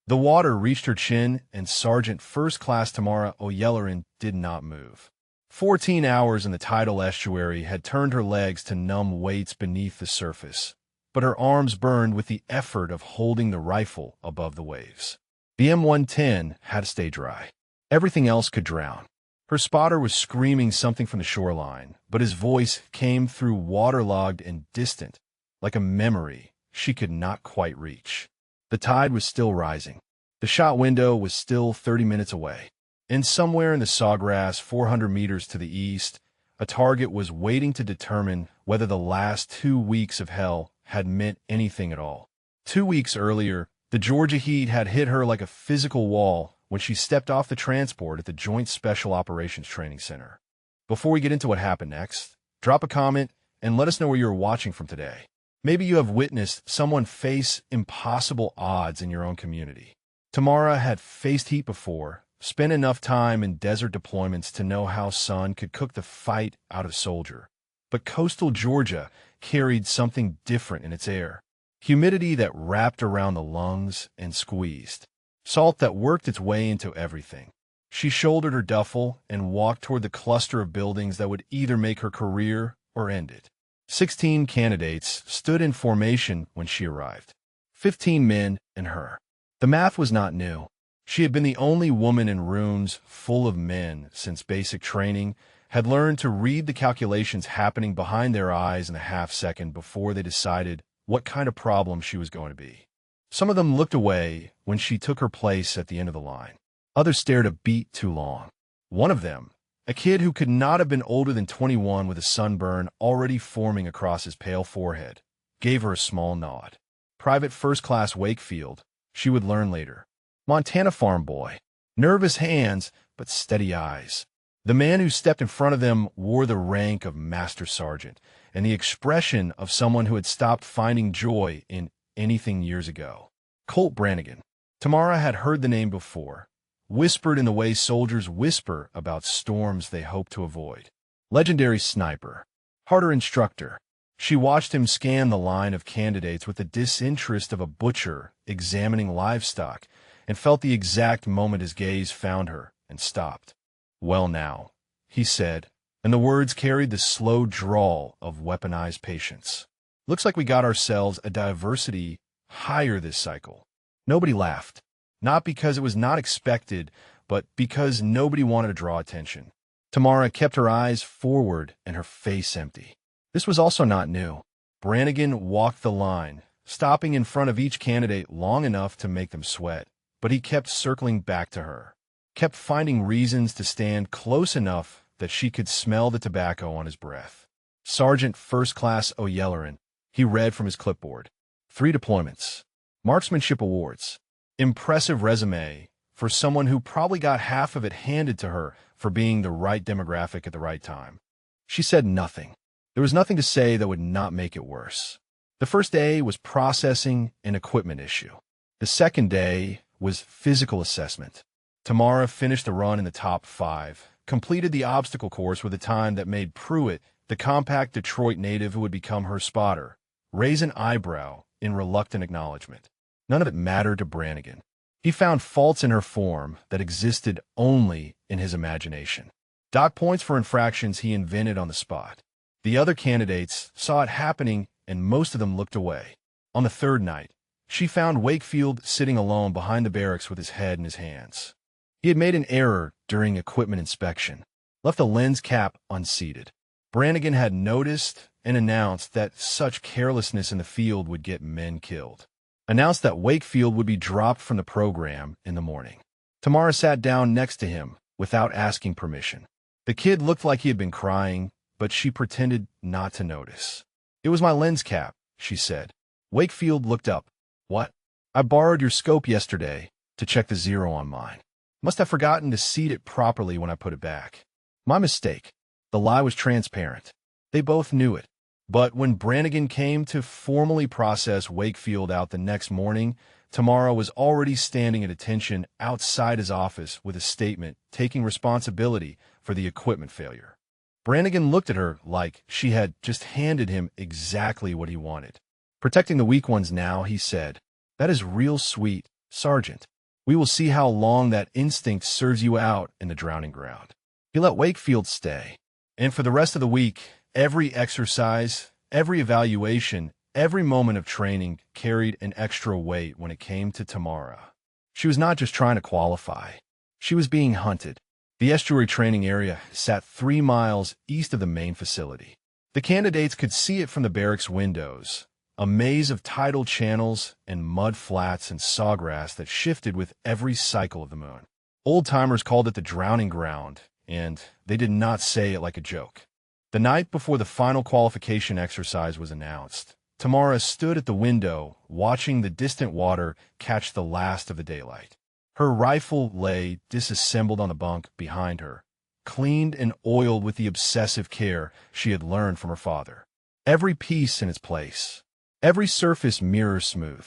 The water reached her chin, and Sergeant First Class Tamara O'Yelleran did not move. 14 hours in the tidal estuary had turned her legs to numb weights beneath the surface, but her arms burned with the effort of holding the rifle above the waves. The M110 had to stay dry. Everything else could drown. Her spotter was screaming something from the shoreline, but his voice came through waterlogged and distant, like a memory she could not quite reach. The tide was still rising. The shot window was still 30 minutes away. And somewhere in the sawgrass 400 meters to the east, a target was waiting to determine whether the last 2 weeks of hell had meant anything at all. 2 weeks earlier, the Georgia heat had hit her like a physical wall when she stepped off the transport at the Joint Special Operations Training Center. Before we get into what happened next, drop a comment and let us know where you're watching from today. Maybe you have witnessed someone face impossible odds in your own community. Tamara had faced heat before, spent enough time in desert deployments to know how sun could cook the fight out of a soldier. But coastal Georgia carried something different in its air. Humidity that wrapped around the lungs and squeezed. Salt that worked its way into everything. She shouldered her duffel and walked toward the cluster of buildings that would either make her career or end it. 16 candidates stood in formation when she arrived. 15 men and her. The math was not new. She had been the only woman in rooms full of men since basic training, had learned to read the calculations happening behind their eyes in a half-second before they decided what kind of problem she was going to be. Some of them looked away when she took her place at the end of the line. Others stared a beat too long. One of them, a kid who could not have been older than 21 with a sunburn already forming across his pale forehead, gave her a small nod. Private First Class Wakefield, she would learn later. Montana farm boy. Nervous hands, but steady eyes. The man who stepped in front of them wore the rank of Master Sergeant and the expression of someone who had stopped finding joy in anything years ago. Colt Brannigan. Tamara had heard the name before, whispered in the way soldiers whisper about storms they hope to avoid. Legendary sniper. Harder instructor. She watched him scan the line of candidates with the disinterest of a butcher examining livestock and felt the exact moment his gaze found her and stopped. "Well now," he said, and the words carried the slow drawl of weaponized patience. "Looks like we got ourselves a diversity higher this cycle." Nobody laughed, not because it was not expected, but because nobody wanted to draw attention. Tamara kept her eyes forward and her face empty. This was also not new. Brannigan walked the line, stopping in front of each candidate long enough to make them sweat, but he kept circling back to her, kept finding reasons to stand close enough that she could smell the tobacco on his breath. Sergeant First Class O'Yelleran, he read from his clipboard. 3 deployments. Marksmanship awards. Impressive resume for someone who probably got half of it handed to her for being the right demographic at the right time. She said nothing. There was nothing to say that would not make it worse. The first day was processing an equipment issue. The second day was physical assessment. Tamara finished the run in the top 5, completed the obstacle course with a time that made Pruitt, the compact Detroit native who would become her spotter, raise an eyebrow in reluctant acknowledgement. None of it mattered to Brannigan. He found faults in her form that existed only in his imagination. Dot points for infractions he invented on the spot. The other candidates saw it happening, and most of them looked away. On the third night, she found Wakefield sitting alone behind the barracks with his head in his hands. He had made an error during equipment inspection, left a lens cap unseated. Brannigan had noticed and announced that such carelessness in the field would get men killed. Announced that Wakefield would be dropped from the program in the morning. Tamara sat down next to him without asking permission. The kid looked like he had been crying, but she pretended not to notice. "It was my lens cap," she said. Wakefield looked up. "What?" "I borrowed your scope yesterday to check the zero on mine. Must have forgotten to seat it properly when I put it back. My mistake." The lie was transparent. They both knew it. But when Brannigan came to formally process Wakefield out the next morning, Tamara was already standing at attention outside his office with a statement taking responsibility for the equipment failure. Brannigan looked at her like she had just handed him exactly what he wanted. "Protecting the weak ones now," he said. "That is real sweet, Sergeant." We will see how long that instinct serves you out in the drowning ground. He let Wakefield stay. And for the rest of the week, every exercise, every evaluation, every moment of training carried an extra weight when it came to Tamara. She was not just trying to qualify. She was being hunted. The estuary training area sat 3 miles east of the main facility. The candidates could see it from the barracks windows, a maze of tidal channels and mud flats and sawgrass that shifted with every cycle of the moon. Old-timers called it the drowning ground, and they did not say it like a joke. The night before the final qualification exercise was announced, Tamara stood at the window, watching the distant water catch the last of the daylight. Her rifle lay disassembled on the bunk behind her, cleaned and oiled with the obsessive care she had learned from her father. Every piece in its place, every surface mirror smooth.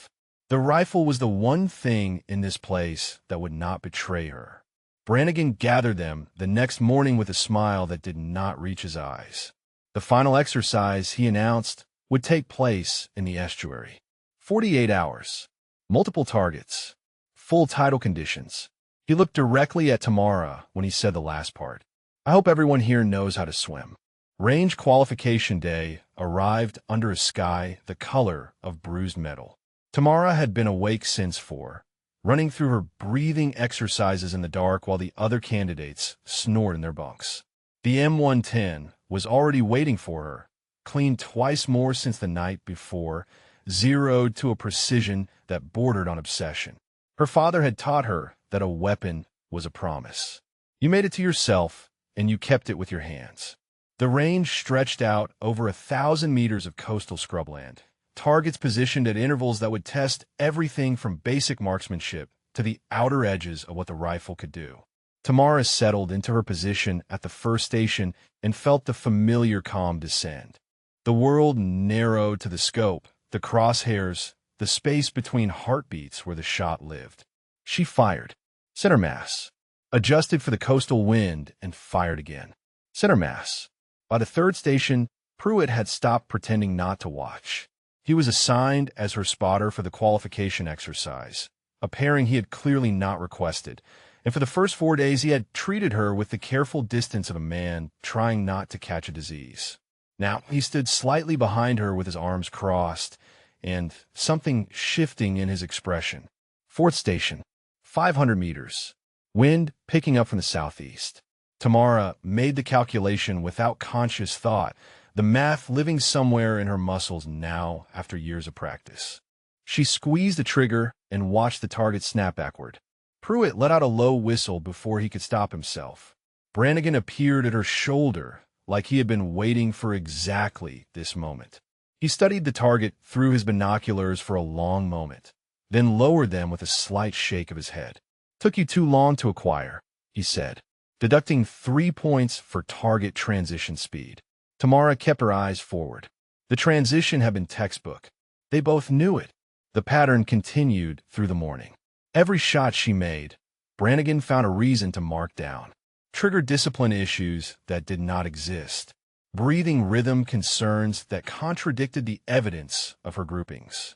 The rifle was the one thing in this place that would not betray her. Brannigan gathered them the next morning with a smile that did not reach his eyes. The final exercise, he announced, would take place in the estuary. 48 hours, multiple targets, full tidal conditions. He looked directly at Tamara when he said the last part. I hope everyone here knows how to swim. Range qualification day arrived under a sky the color of bruised metal. Tamara had been awake since 4, running through her breathing exercises in the dark while the other candidates snored in their bunks. The M110 was already waiting for her, cleaned twice more since the night before, zeroed to a precision that bordered on obsession. Her father had taught her that a weapon was a promise. You made it to yourself, and you kept it with your hands. The range stretched out over 1,000 meters of coastal scrubland, targets positioned at intervals that would test everything from basic marksmanship to the outer edges of what the rifle could do. Tamara settled into her position at the first station and felt the familiar calm descend. The world narrowed to the scope, the crosshairs, the space between heartbeats where the shot lived. She fired. Center mass. Adjusted for the coastal wind and fired again. Center mass. By the third station, Pruitt had stopped pretending not to watch. He was assigned as her spotter for the qualification exercise, a pairing he had clearly not requested, and for the first 4 days he had treated her with the careful distance of a man trying not to catch a disease. Now he stood slightly behind her with his arms crossed, and something shifting in his expression. Fourth station, 500 meters. Wind picking up from the southeast. Tamara made the calculation without conscious thought, the math living somewhere in her muscles now after years of practice. She squeezed the trigger and watched the target snap backward. Pruitt let out a low whistle before he could stop himself. Brannigan appeared at her shoulder like he had been waiting for exactly this moment. He studied the target through his binoculars for a long moment, then lowered them with a slight shake of his head. Took you too long to acquire, he said, deducting 3 points for target transition speed. Tamara kept her eyes forward. The transition had been textbook. They both knew it. The pattern continued through the morning. Every shot she made, Brannigan found a reason to mark down. Trigger discipline issues that did not exist. Breathing rhythm concerns that contradicted the evidence of her groupings.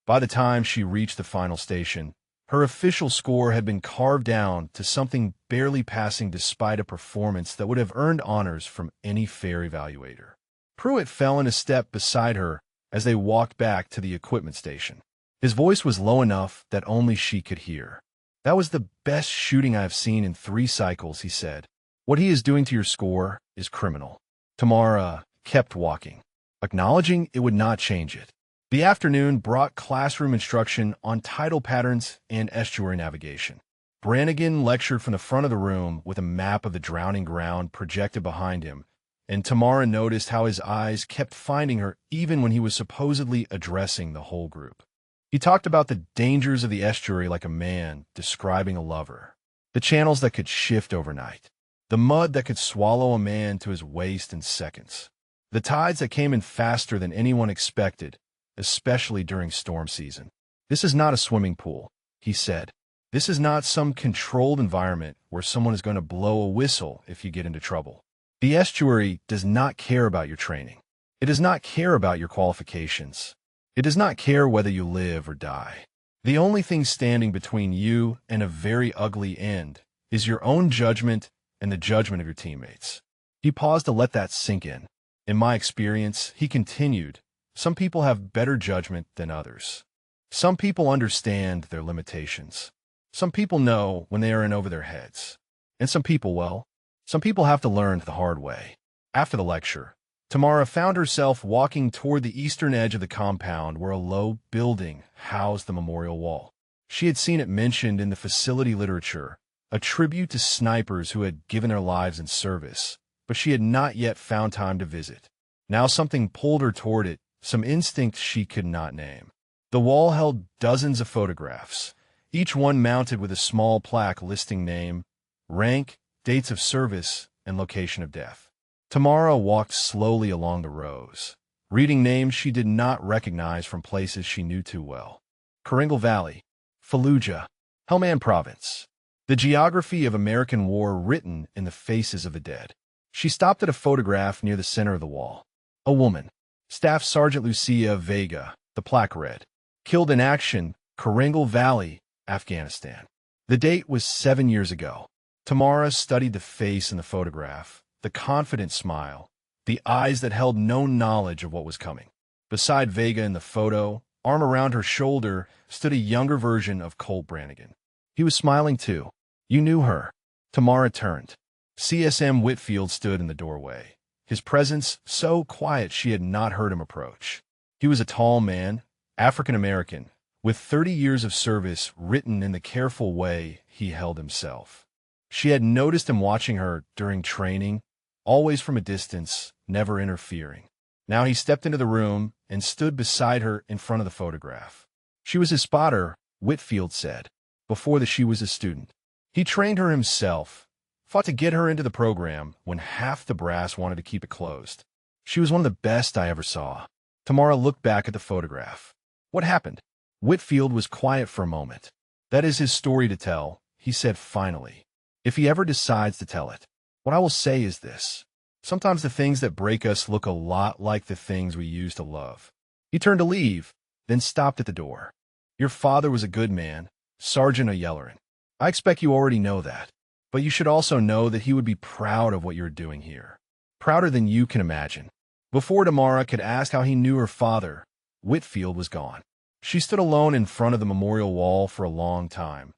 By the time she reached the final station, her official score had been carved down to something barely passing despite a performance that would have earned honors from any fair evaluator. Pruitt fell in a step beside her as they walked back to the equipment station. His voice was low enough that only she could hear. That was the best shooting I have seen in 3 cycles, he said. What he is doing to your score is criminal. Tamara kept walking, acknowledging it would not change it. The afternoon brought classroom instruction on tidal patterns and estuary navigation. Brannigan lectured from the front of the room with a map of the drowning ground projected behind him, and Tamara noticed how his eyes kept finding her even when he was supposedly addressing the whole group. He talked about the dangers of the estuary like a man describing a lover. The channels that could shift overnight. The mud that could swallow a man to his waist in seconds. The tides that came in faster than anyone expected, especially during storm season. This is not a swimming pool, he said. This is not some controlled environment where someone is going to blow a whistle if you get into trouble. The estuary does not care about your training. It does not care about your qualifications. It does not care whether you live or die. The only thing standing between you and a very ugly end is your own judgment and the judgment of your teammates. He paused to let that sink in. In my experience, he continued, some people have better judgment than others. Some people understand their limitations. Some people know when they are in over their heads. And some people have to learn the hard way. After the lecture, Tamara found herself walking toward the eastern edge of the compound where a low building housed the memorial wall. She had seen it mentioned in the facility literature, a tribute to snipers who had given their lives in service, but she had not yet found time to visit. Now something pulled her toward it, some instinct she could not name. The wall held dozens of photographs, each one mounted with a small plaque listing name, rank, dates of service, and location of death. Tamara walked slowly along the rows, reading names she did not recognize from places she knew too well. Karengal Valley, Fallujah, Helmand Province. The geography of American war written in the faces of the dead. She stopped at a photograph near the center of the wall. A woman, Staff Sergeant Lucia Vega, the plaque read, killed in action, Karengal Valley, Afghanistan. The date was 7 years ago. Tamara studied the face in the photograph, the confident smile, the eyes that held no knowledge of what was coming. Beside Vega in the photo, arm around her shoulder, stood a younger version of Colt Brannigan. He was smiling too. You knew her. Tamara turned. CSM Whitfield stood in the doorway, his presence so quiet she had not heard him approach. He was a tall man, African-American, with 30 years of service written in the careful way he held himself. She had noticed him watching her during training, always from a distance, never interfering. Now he stepped into the room and stood beside her in front of the photograph. She was his spotter, Whitfield said, before she was a student. He trained her himself, fought to get her into the program when half the brass wanted to keep it closed. She was one of the best I ever saw. Tamara looked back at the photograph. What happened? Whitfield was quiet for a moment. That is his story to tell, he said finally. If he ever decides to tell it. What I will say is this. Sometimes the things that break us look a lot like the things we used to love. He turned to leave, then stopped at the door. Your father was a good man, Sergeant O'Yellerin. I expect you already know that. But you should also know that he would be proud of what you're doing here. Prouder than you can imagine. Before Tamara could ask how he knew her father, Whitfield was gone. She stood alone in front of the memorial wall for a long time,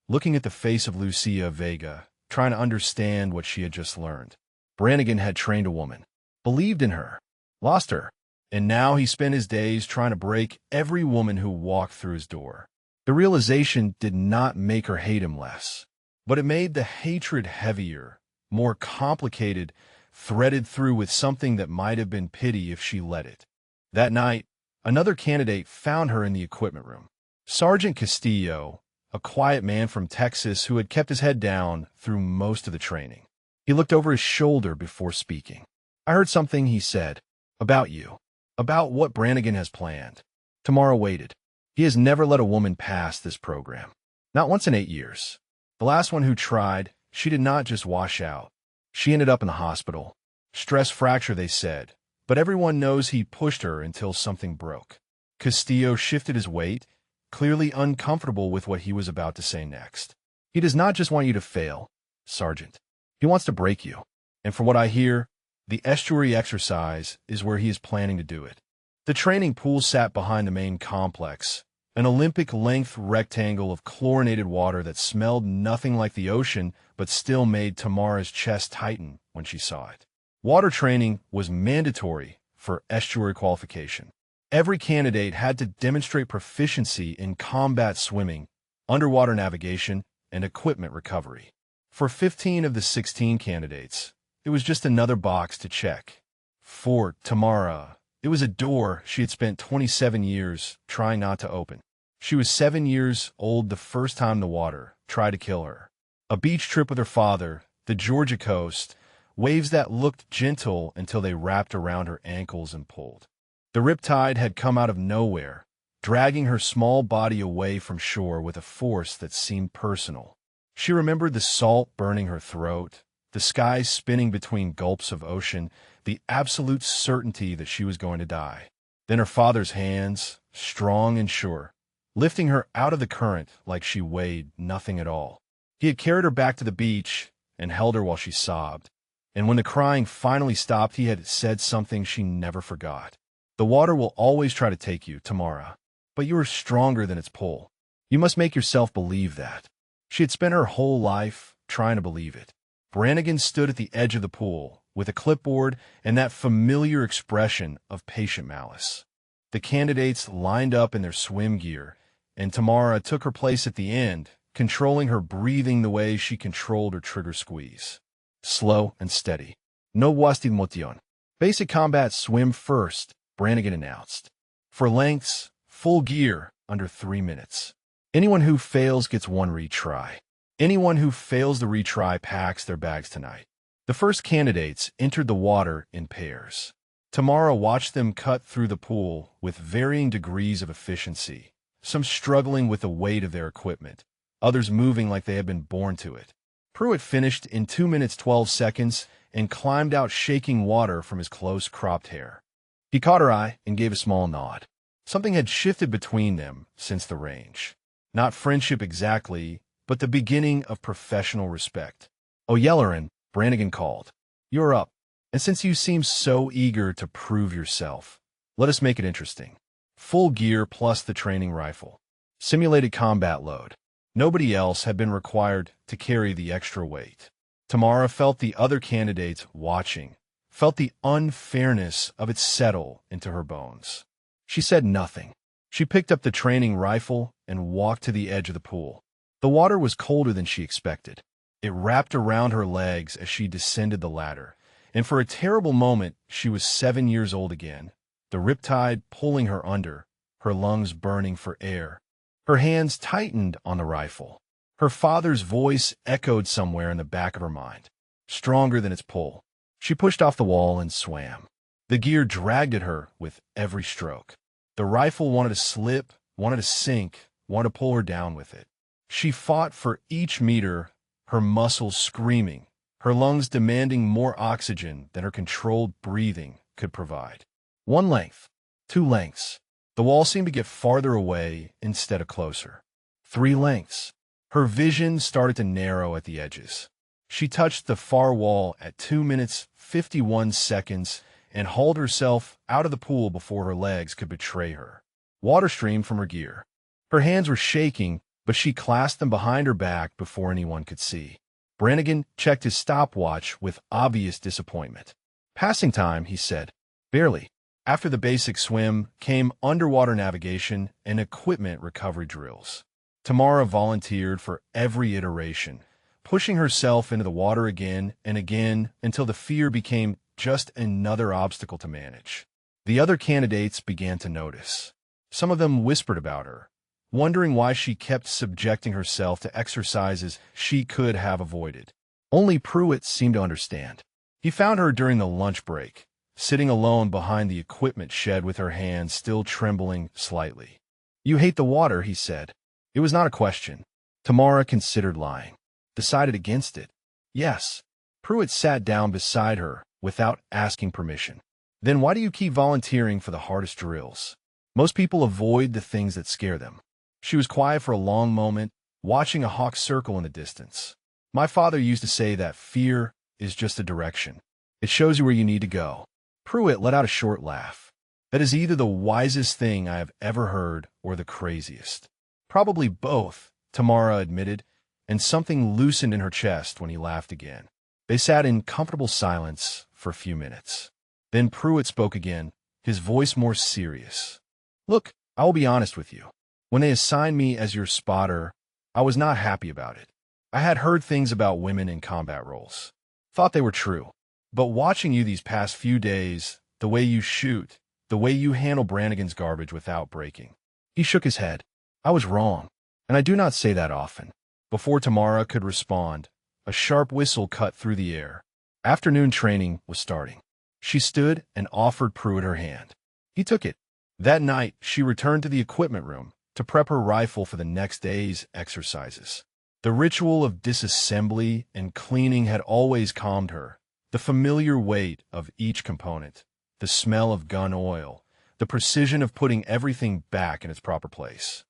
looking at the face of Lucia Vega, trying to understand what she had just learned. Brannigan had trained a woman, believed in her, lost her, and now he spent his days trying to break every woman who walked through his door. The realization did not make her hate him less, but it made the hatred heavier, more complicated, threaded through with something that might have been pity if she let it. That night, another candidate found her in the equipment room. Sergeant Castillo, a quiet man from Texas who had kept his head down through most of the training. He looked over his shoulder before speaking. I heard something, he said, about you, about what Brannigan has planned. Tamara waited. He has never let a woman pass this program. Not once in 8 years. The last one who tried, she did not just wash out. She ended up in the hospital. Stress fracture, they said, but everyone knows he pushed her until something broke. Castillo shifted his weight, clearly uncomfortable with what he was about to say next. He does not just want you to fail, Sergeant. He wants to break you. And from what I hear, the estuary exercise is where he is planning to do it. The training pool sat behind the main complex, an Olympic-length rectangle of chlorinated water that smelled nothing like the ocean but still made Tamara's chest tighten when she saw it. Water training was mandatory for estuary qualification. Every candidate had to demonstrate proficiency in combat swimming, underwater navigation, and equipment recovery. For 15 of the 16 candidates, it was just another box to check. For Tamara, it was a door she had spent 27 years trying not to open. She was 7 years old the first time the water tried to kill her. A beach trip with her father, the Georgia coast, waves that looked gentle until they wrapped around her ankles and pulled. The riptide had come out of nowhere, dragging her small body away from shore with a force that seemed personal. She remembered the salt burning her throat, the sky spinning between gulps of ocean, the absolute certainty that she was going to die. Then her father's hands, strong and sure, lifting her out of the current like she weighed nothing at all. He had carried her back to the beach and held her while she sobbed. And when the crying finally stopped, he had said something she never forgot. The water will always try to take you, Tamara, but you are stronger than its pull. You must make yourself believe that. She had spent her whole life trying to believe it. Brannigan stood at the edge of the pool with a clipboard and that familiar expression of patient malice. The candidates lined up in their swim gear, and Tamara took her place at the end, controlling her breathing the way she controlled her trigger squeeze. Slow and steady. No wasted motion. Basic combat swim first, Brannigan announced. For lengths, full gear, under 3 minutes. Anyone who fails gets one retry. Anyone who fails the retry packs their bags tonight. The first candidates entered the water in pairs. Tamara watched them cut through the pool with varying degrees of efficiency, some struggling with the weight of their equipment, others moving like they had been born to it. Pruitt finished in 2 minutes 12 seconds and climbed out shaking water from his close-cropped hair. He caught her eye and gave a small nod. Something had shifted between them since the range. Not friendship exactly, but the beginning of professional respect. O'Yellerin, Brannigan called. You're up, and since you seem so eager to prove yourself, let us make it interesting. Full gear plus the training rifle. Simulated combat load. Nobody else had been required to carry the extra weight. Tamara felt the other candidates watching, felt the unfairness of it settle into her bones. She said nothing. She picked up the training rifle and walked to the edge of the pool. The water was colder than she expected. It wrapped around her legs as she descended the ladder, and for a terrible moment she was 7 years old again, the riptide pulling her under, her lungs burning for air. Her hands tightened on the rifle. Her father's voice echoed somewhere in the back of her mind, stronger than its pull. She pushed off the wall and swam. The gear dragged at her with every stroke. The rifle wanted to slip, wanted to sink, wanted to pull her down with it. She fought for each meter, her muscles screaming, her lungs demanding more oxygen than her controlled breathing could provide. 1 length, 2 lengths. The wall seemed to get farther away instead of closer. 3 lengths. Her vision started to narrow at the edges. She touched the far wall at 2 minutes 51 seconds and hauled herself out of the pool before her legs could betray her. Water streamed from her gear. Her hands were shaking, but she clasped them behind her back before anyone could see. Brannigan checked his stopwatch with obvious disappointment. Passing time, he said. Barely. After the basic swim came underwater navigation and equipment recovery drills. Tamara volunteered for every iteration, pushing herself into the water again and again until the fear became just another obstacle to manage. The other candidates began to notice. Some of them whispered about her, wondering why she kept subjecting herself to exercises she could have avoided. Only Pruitt seemed to understand. He found her during the lunch break, sitting alone behind the equipment shed with her hands still trembling slightly. You hate the water, he said. It was not a question. Tamara considered lying. Decided against it. Yes. Pruitt sat down beside her without asking permission. Then why do you keep volunteering for the hardest drills? Most people avoid the things that scare them. She was quiet for a long moment, watching a hawk circle in the distance. My father used to say that fear is just a direction. It shows you where you need to go. Pruitt let out a short laugh. That is either the wisest thing I have ever heard or the craziest. Probably both, Tamara admitted, and something loosened in her chest when he laughed again. They sat in comfortable silence for a few minutes. Then Pruitt spoke again, his voice more serious. Look, I will be honest with you. When they assigned me as your spotter, I was not happy about it. I had heard things about women in combat roles. Thought they were true. But watching you these past few days, the way you shoot, the way you handle Brannigan's garbage without breaking. He shook his head. I was wrong, and I do not say that often. Before Tamara could respond, a sharp whistle cut through the air. Afternoon training was starting. She stood and offered Pruitt her hand. He took it. That night, she returned to the equipment room to prep her rifle for the next day's exercises. The ritual of disassembly and cleaning had always calmed her. The familiar weight of each component, the smell of gun oil, the precision of putting everything back in its proper place.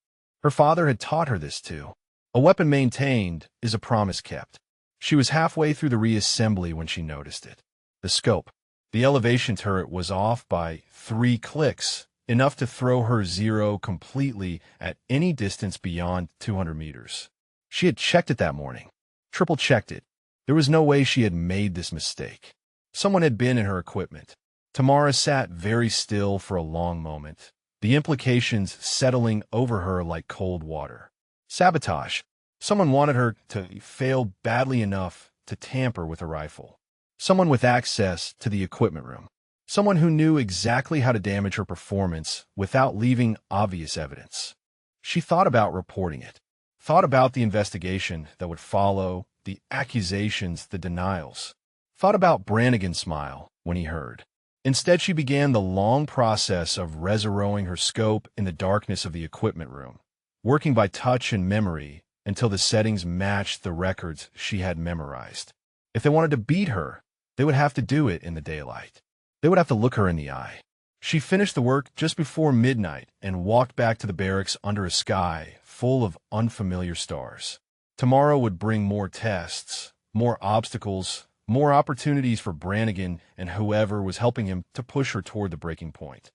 Her father had taught her this too. A weapon maintained is a promise kept. She was halfway through the reassembly when she noticed it. The scope. The elevation turret was off by 3 clicks, enough to throw her zero completely at any distance beyond 200 meters. She had checked it that morning. Triple-checked it. There was no way she had made this mistake. Someone had been in her equipment. Tamara sat very still for a long moment, the implications settling over her like cold water. Sabotage. Someone wanted her to fail badly enough to tamper with a rifle. Someone with access to the equipment room. Someone who knew exactly how to damage her performance without leaving obvious evidence. She thought about reporting it. Thought about the investigation that would follow, the accusations, the denials. Thought about Brannigan's smile when he heard. Instead, she began the long process of rezeroing her scope in the darkness of the equipment room, working by touch and memory until the settings matched the records she had memorized. If they wanted to beat her, they would have to do it in the daylight. They would have to look her in the eye. She finished the work just before midnight and walked back to the barracks under a sky full of unfamiliar stars. Tomorrow would bring more tests, more obstacles, more opportunities for Brannigan and whoever was helping him to push her toward the breaking point.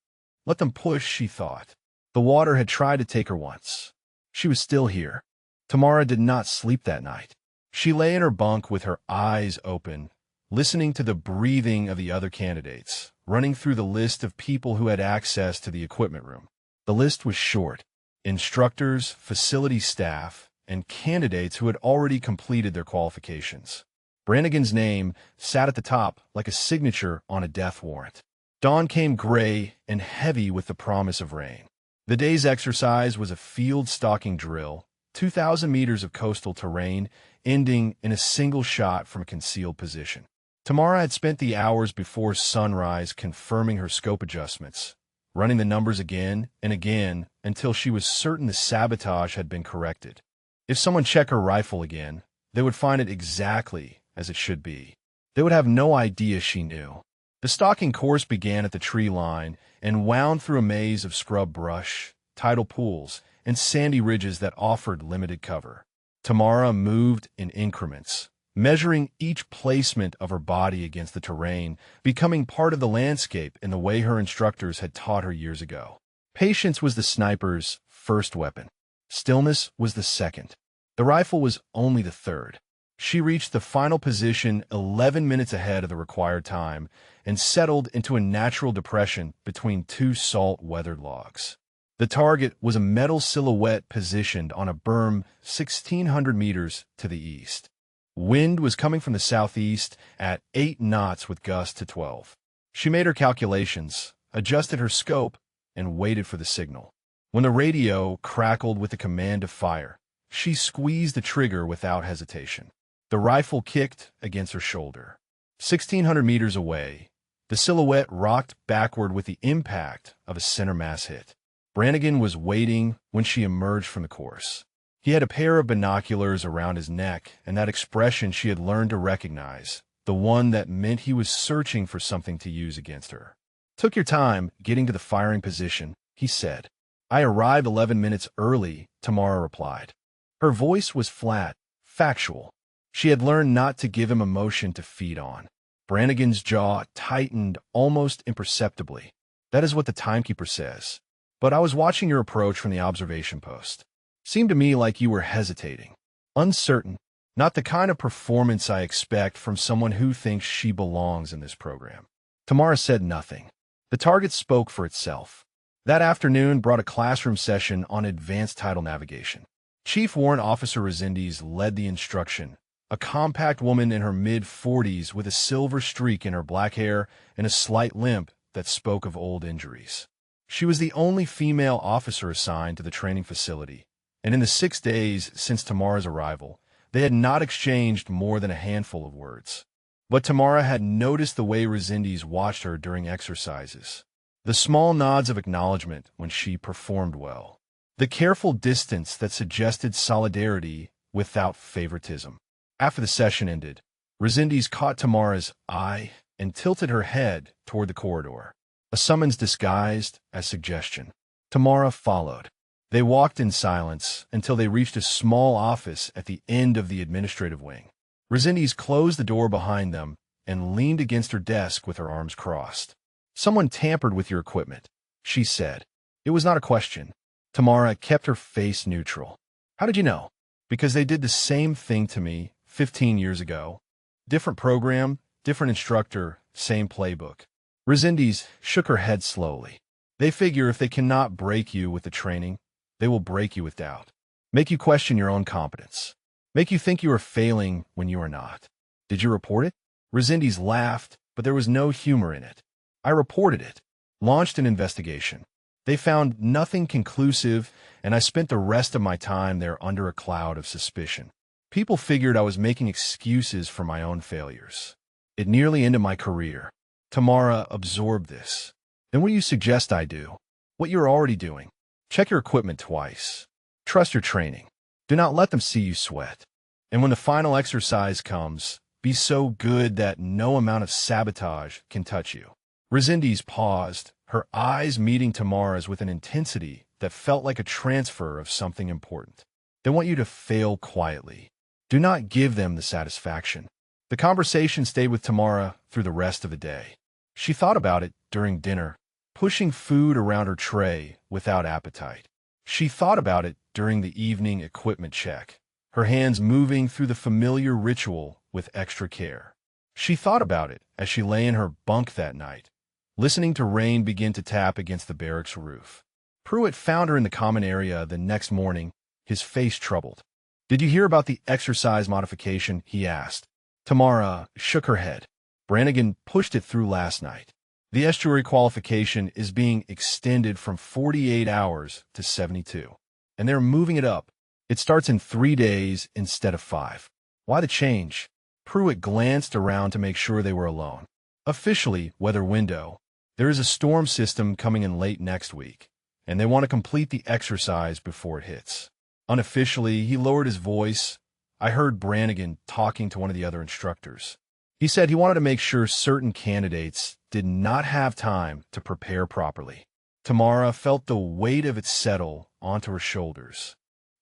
Let them push, she thought. The water had tried to take her once. She was still here. Tamara did not sleep that night. She lay in her bunk with her eyes open, listening to the breathing of the other candidates, running through the list of people who had access to the equipment room. The list was short. Instructors, facility staff, and candidates who had already completed their qualifications. Brannigan's name sat at the top like a signature on a death warrant. Dawn came gray and heavy with the promise of rain. The day's exercise was a field stalking drill, 2,000 meters of coastal terrain, ending in a single shot from a concealed position. Tamara had spent the hours before sunrise confirming her scope adjustments, running the numbers again and again until she was certain the sabotage had been corrected. If someone checked her rifle again, they would find it exactly as it should be. They would have no idea she knew. The stalking course began at the tree line and wound through a maze of scrub brush, tidal pools, and sandy ridges that offered limited cover. Tamara moved in increments, measuring each placement of her body against the terrain, becoming part of the landscape in the way her instructors had taught her years ago. Patience was the sniper's first weapon. Stillness was the second. The rifle was only the third. She reached the final position 11 minutes ahead of the required time and settled into a natural depression between 2 salt-weathered logs. The target was a metal silhouette positioned on a berm 1,600 meters to the east. Wind was coming from the southeast at 8 knots with gusts to 12. She made her calculations, adjusted her scope, and waited for the signal. When the radio crackled with the command to fire, she squeezed the trigger without hesitation. The rifle kicked against her shoulder. 1,600 meters away, the silhouette rocked backward with the impact of a center mass hit. Brannigan was waiting when she emerged from the course. He had a pair of binoculars around his neck and that expression she had learned to recognize, the one that meant he was searching for something to use against her. "Took your time getting to the firing position," he said. "I arrived 11 minutes early," Tamara replied. Her voice was flat, factual. She had learned not to give him emotion to feed on. Brannigan's jaw tightened almost imperceptibly. "That is what the timekeeper says. But I was watching your approach from the observation post. Seemed to me like you were hesitating. Uncertain. Not the kind of performance I expect from someone who thinks she belongs in this program." Tamara said nothing. The target spoke for itself. That afternoon brought a classroom session on advanced tidal navigation. Chief Warrant Officer Resendiz led the instruction, a compact woman in her mid-40s with a silver streak in her black hair and a slight limp that spoke of old injuries. She was the only female officer assigned to the training facility, and in the 6 days since Tamara's arrival, they had not exchanged more than a handful of words. But Tamara had noticed the way Resendiz watched her during exercises, the small nods of acknowledgement when she performed well, the careful distance that suggested solidarity without favoritism. After the session ended, Resendiz caught Tamara's eye and tilted her head toward the corridor, a summons disguised as suggestion. Tamara followed. They walked in silence until they reached a small office at the end of the administrative wing. Resendiz closed the door behind them and leaned against her desk with her arms crossed. "Someone tampered with your equipment," she said. It was not a question. Tamara kept her face neutral. "How did you know?" "Because they did the same thing to me 15 years ago. Different program, different instructor, same playbook." Resendiz shook her head slowly. "They figure if they cannot break you with the training, they will break you with doubt. Make you question your own competence. Make you think you are failing when you are not." "Did you report it?" Resendiz laughed, but there was no humor in it. "I reported it. Launched an investigation. They found nothing conclusive, and I spent the rest of my time there under a cloud of suspicion. People figured I was making excuses for my own failures. It nearly ended my career." Tamara absorbed this. "Then what do you suggest I do?" "What you're already doing. Check your equipment twice. Trust your training. Do not let them see you sweat. And when the final exercise comes, be so good that no amount of sabotage can touch you." Resendiz paused, her eyes meeting Tamara's with an intensity that felt like a transfer of something important. "They want you to fail quietly. Do not give them the satisfaction." The conversation stayed with Tamara through the rest of the day. She thought about it during dinner, pushing food around her tray without appetite. She thought about it during the evening equipment check, her hands moving through the familiar ritual with extra care. She thought about it as she lay in her bunk that night, listening to rain begin to tap against the barracks roof. Pruitt found her in the common area the next morning, his face troubled. "Did you hear about the exercise modification?" he asked. Tamara shook her head. "Brannigan pushed it through last night. The estuary qualification is being extended from 48 hours to 72, and they're moving it up. It starts in 3 days instead of 5. Why the change?" Pruitt glanced around to make sure they were alone. "Officially, weather window. There is a storm system coming in late next week, and they want to complete the exercise before it hits." Unofficially, he lowered his voice. "I heard Brannigan talking to one of the other instructors. He said he wanted to make sure certain candidates did not have time to prepare properly." Tamara felt the weight of it settle onto her shoulders.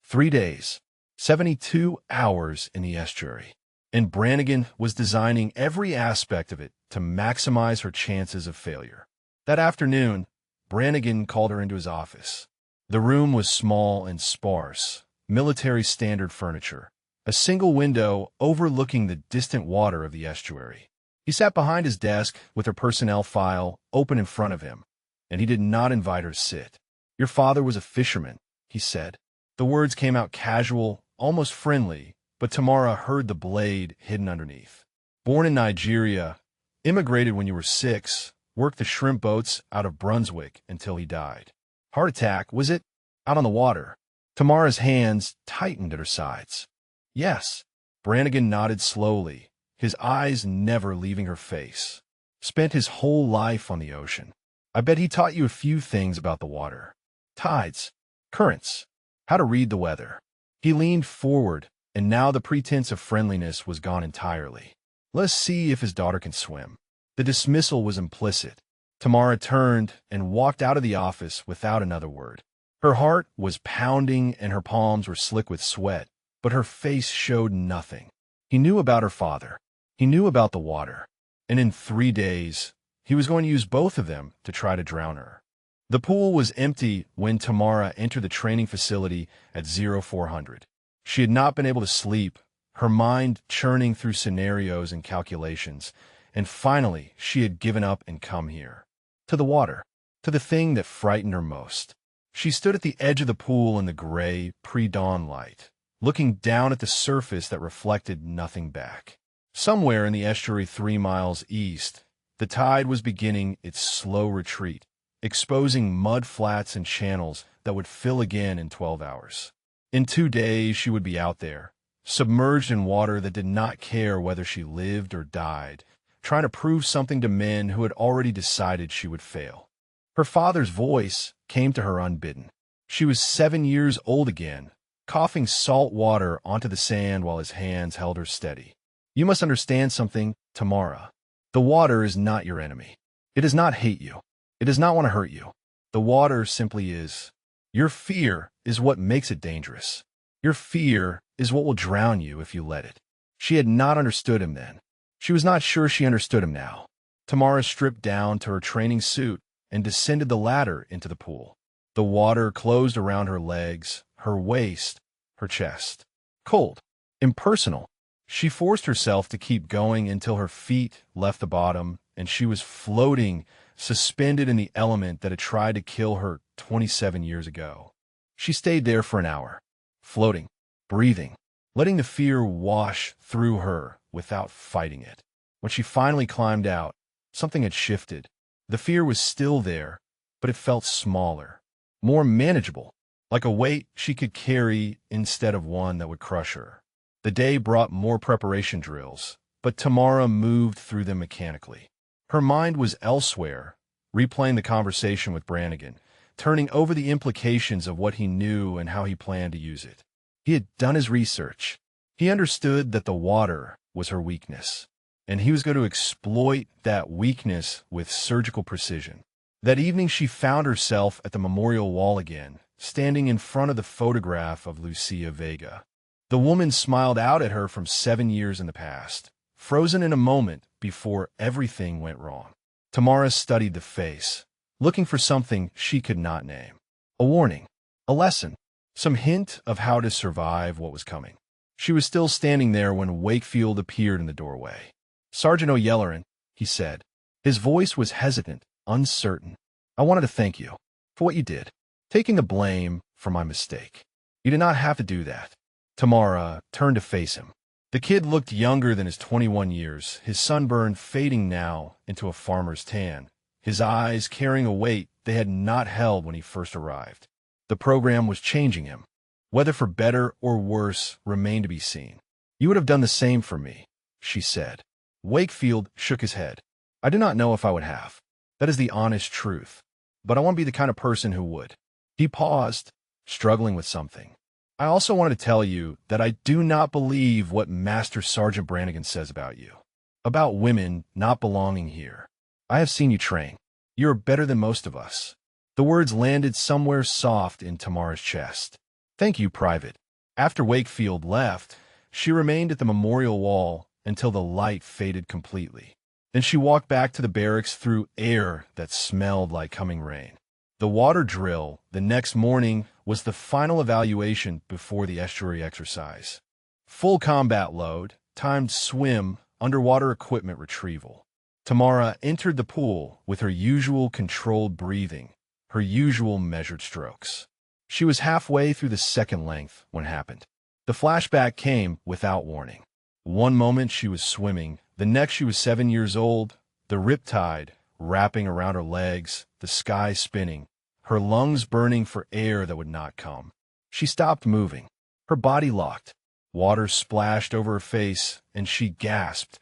3 days, 72 hours in the estuary, and Brannigan was designing every aspect of it to maximize her chances of failure. That afternoon, Brannigan called her into his office. The room was small and sparse, military standard furniture, a single window overlooking the distant water of the estuary. He sat behind his desk with her personnel file open in front of him, and he did not invite her to sit. "Your father was a fisherman," he said. The words came out casual, almost friendly, but Tamara heard the blade hidden underneath. "Born in Nigeria, immigrated when you were 6, worked the shrimp boats out of Brunswick until he died. Heart attack, was it? Out on the water?" Tamara's hands tightened at her sides. "Yes." Brannigan nodded slowly, his eyes never leaving her face. "Spent his whole life on the ocean. I bet he taught you a few things about the water. Tides, currents, how to read the weather." He leaned forward, and now the pretense of friendliness was gone entirely. "Let's see if his daughter can swim." The dismissal was implicit. Tamara turned and walked out of the office without another word. Her heart was pounding and her palms were slick with sweat, but her face showed nothing. He knew about her father. He knew about the water. And in 3 days, he was going to use both of them to try to drown her. The pool was empty when Tamara entered the training facility at 0400. She had not been able to sleep, her mind churning through scenarios and calculations, and finally she had given up and come here. To the water, to the thing that frightened her most. She stood at the edge of the pool in the gray, pre-dawn light, looking down at the surface that reflected nothing back. Somewhere in the estuary 3 miles east, the tide was beginning its slow retreat, exposing mud flats and channels that would fill again in 12 hours. In 2 days, she would be out there, submerged in water that did not care whether she lived or died, trying to prove something to men who had already decided she would fail. Her father's voice came to her unbidden. She was 7 years old again, coughing salt water onto the sand while his hands held her steady. "You must understand something, Tamara. The water is not your enemy. It does not hate you. It does not want to hurt you. The water simply is. Your fear is what makes it dangerous. Your fear is what will drown you if you let it. She had not understood him then. She was not sure she understood him now. Tamara stripped down to her training suit and descended the ladder into the pool. The water closed around her legs, her waist, her chest. Cold, impersonal. She forced herself to keep going until her feet left the bottom and she was floating, suspended in the element that had tried to kill her 27 years ago. She stayed there for an hour, floating, breathing, letting the fear wash through her without fighting it. When she finally climbed out, something had shifted. The fear was still there, but it felt smaller, more manageable, like a weight she could carry instead of one that would crush her. The day brought more preparation drills, but Tamara moved through them mechanically. Her mind was elsewhere, replaying the conversation with Brannigan, turning over the implications of what he knew and how he planned to use it. He had done his research. He understood that the water was her weakness, and he was going to exploit that weakness with surgical precision. That evening she found herself at the memorial wall again, standing in front of the photograph of Lucia Vega. The woman smiled out at her from 7 years in the past, frozen in a moment before everything went wrong. Tamara studied the face, looking for something she could not name. A warning, a lesson, some hint of how to survive what was coming. She was still standing there when Wakefield appeared in the doorway. "Sergeant O'Yelleran," he said. His voice was hesitant, uncertain. "I wanted to thank you for what you did, taking the blame for my mistake. You did not have to do that." Tamara turned to face him. The kid looked younger than his 21 years, his sunburn fading now into a farmer's tan, his eyes carrying a weight they had not held when he first arrived. The program was changing him. Whether for better or worse remained to be seen. "You would have done the same for me," she said. Wakefield shook his head. "I do not know if I would have. That is the honest truth. But I want to be the kind of person who would." He paused, struggling with something. "I also wanted to tell you that I do not believe what Master Sergeant Brannigan says about you. About women not belonging here. I have seen you train. You are better than most of us." The words landed somewhere soft in Tamara's chest. "Thank you, Private." After Wakefield left, she remained at the memorial wall until the light faded completely. Then she walked back to the barracks through air that smelled like coming rain. The water drill the next morning was the final evaluation before the estuary exercise. Full combat load, timed swim, underwater equipment retrieval. Tamara entered the pool with her usual controlled breathing, her usual measured strokes. She was halfway through the second length when it happened. The flashback came without warning. One moment she was swimming, the next she was 7 years old, the riptide wrapping around her legs, the sky spinning, her lungs burning for air that would not come. She stopped moving. Her body locked. Water splashed over her face, and she gasped,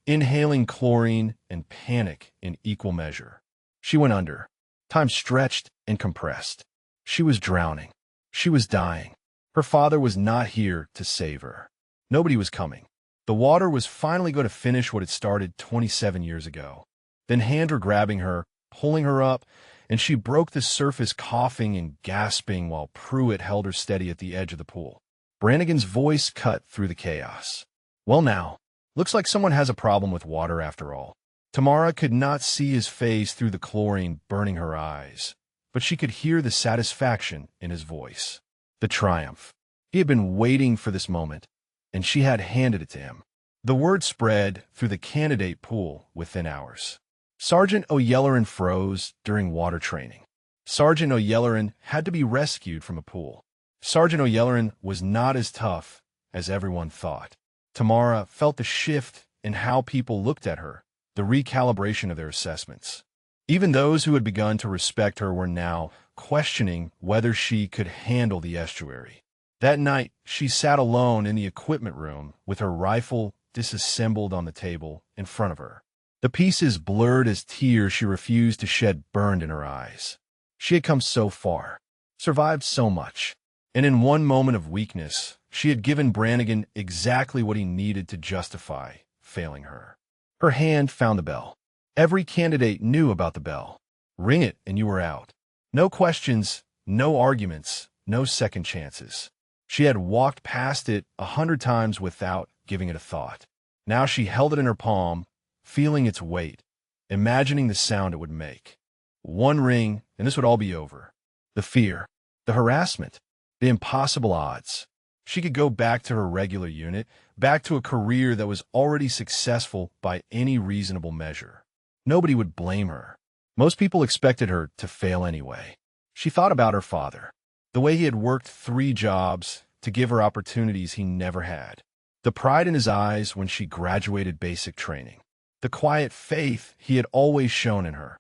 inhaling chlorine and panic in equal measure. She went under. Time stretched and compressed. She was drowning. She was dying. Her father was not here to save her. Nobody was coming. The water was finally going to finish what had started 27 years ago. Then hands were grabbing her, pulling her up, and she broke the surface coughing and gasping while Pruitt held her steady at the edge of the pool. Brannigan's voice cut through the chaos. "Well now, looks like someone has a problem with water after all." Tamara could not see his face through the chlorine burning her eyes, but she could hear the satisfaction in his voice. The triumph. He had been waiting for this moment, and she had handed it to him. The word spread through the candidate pool within hours. Sergeant O'Yelleran froze during water training. Sergeant O'Yelleran had to be rescued from a pool. Sergeant O'Yelleran was not as tough as everyone thought. Tamara felt the shift in how people looked at her, the recalibration of their assessments. Even those who had begun to respect her were now questioning whether she could handle the estuary. That night, she sat alone in the equipment room with her rifle disassembled on the table in front of her. The pieces blurred as tears she refused to shed burned in her eyes. She had come so far, survived so much, and in one moment of weakness, she had given Brannigan exactly what he needed to justify failing her. Her hand found the bell. Every candidate knew about the bell. Ring it and you were out. No questions, no arguments, no second chances. She had walked past it 100 times without giving it a thought. Now she held it in her palm, feeling its weight, imagining the sound it would make. One ring, and this would all be over. The fear, the harassment, the impossible odds. She could go back to her regular unit, back to a career that was already successful by any reasonable measure. Nobody would blame her. Most people expected her to fail anyway. She thought about her father, the way he had worked 3 jobs to give her opportunities he never had, the pride in his eyes when she graduated basic training, the quiet faith he had always shown in her,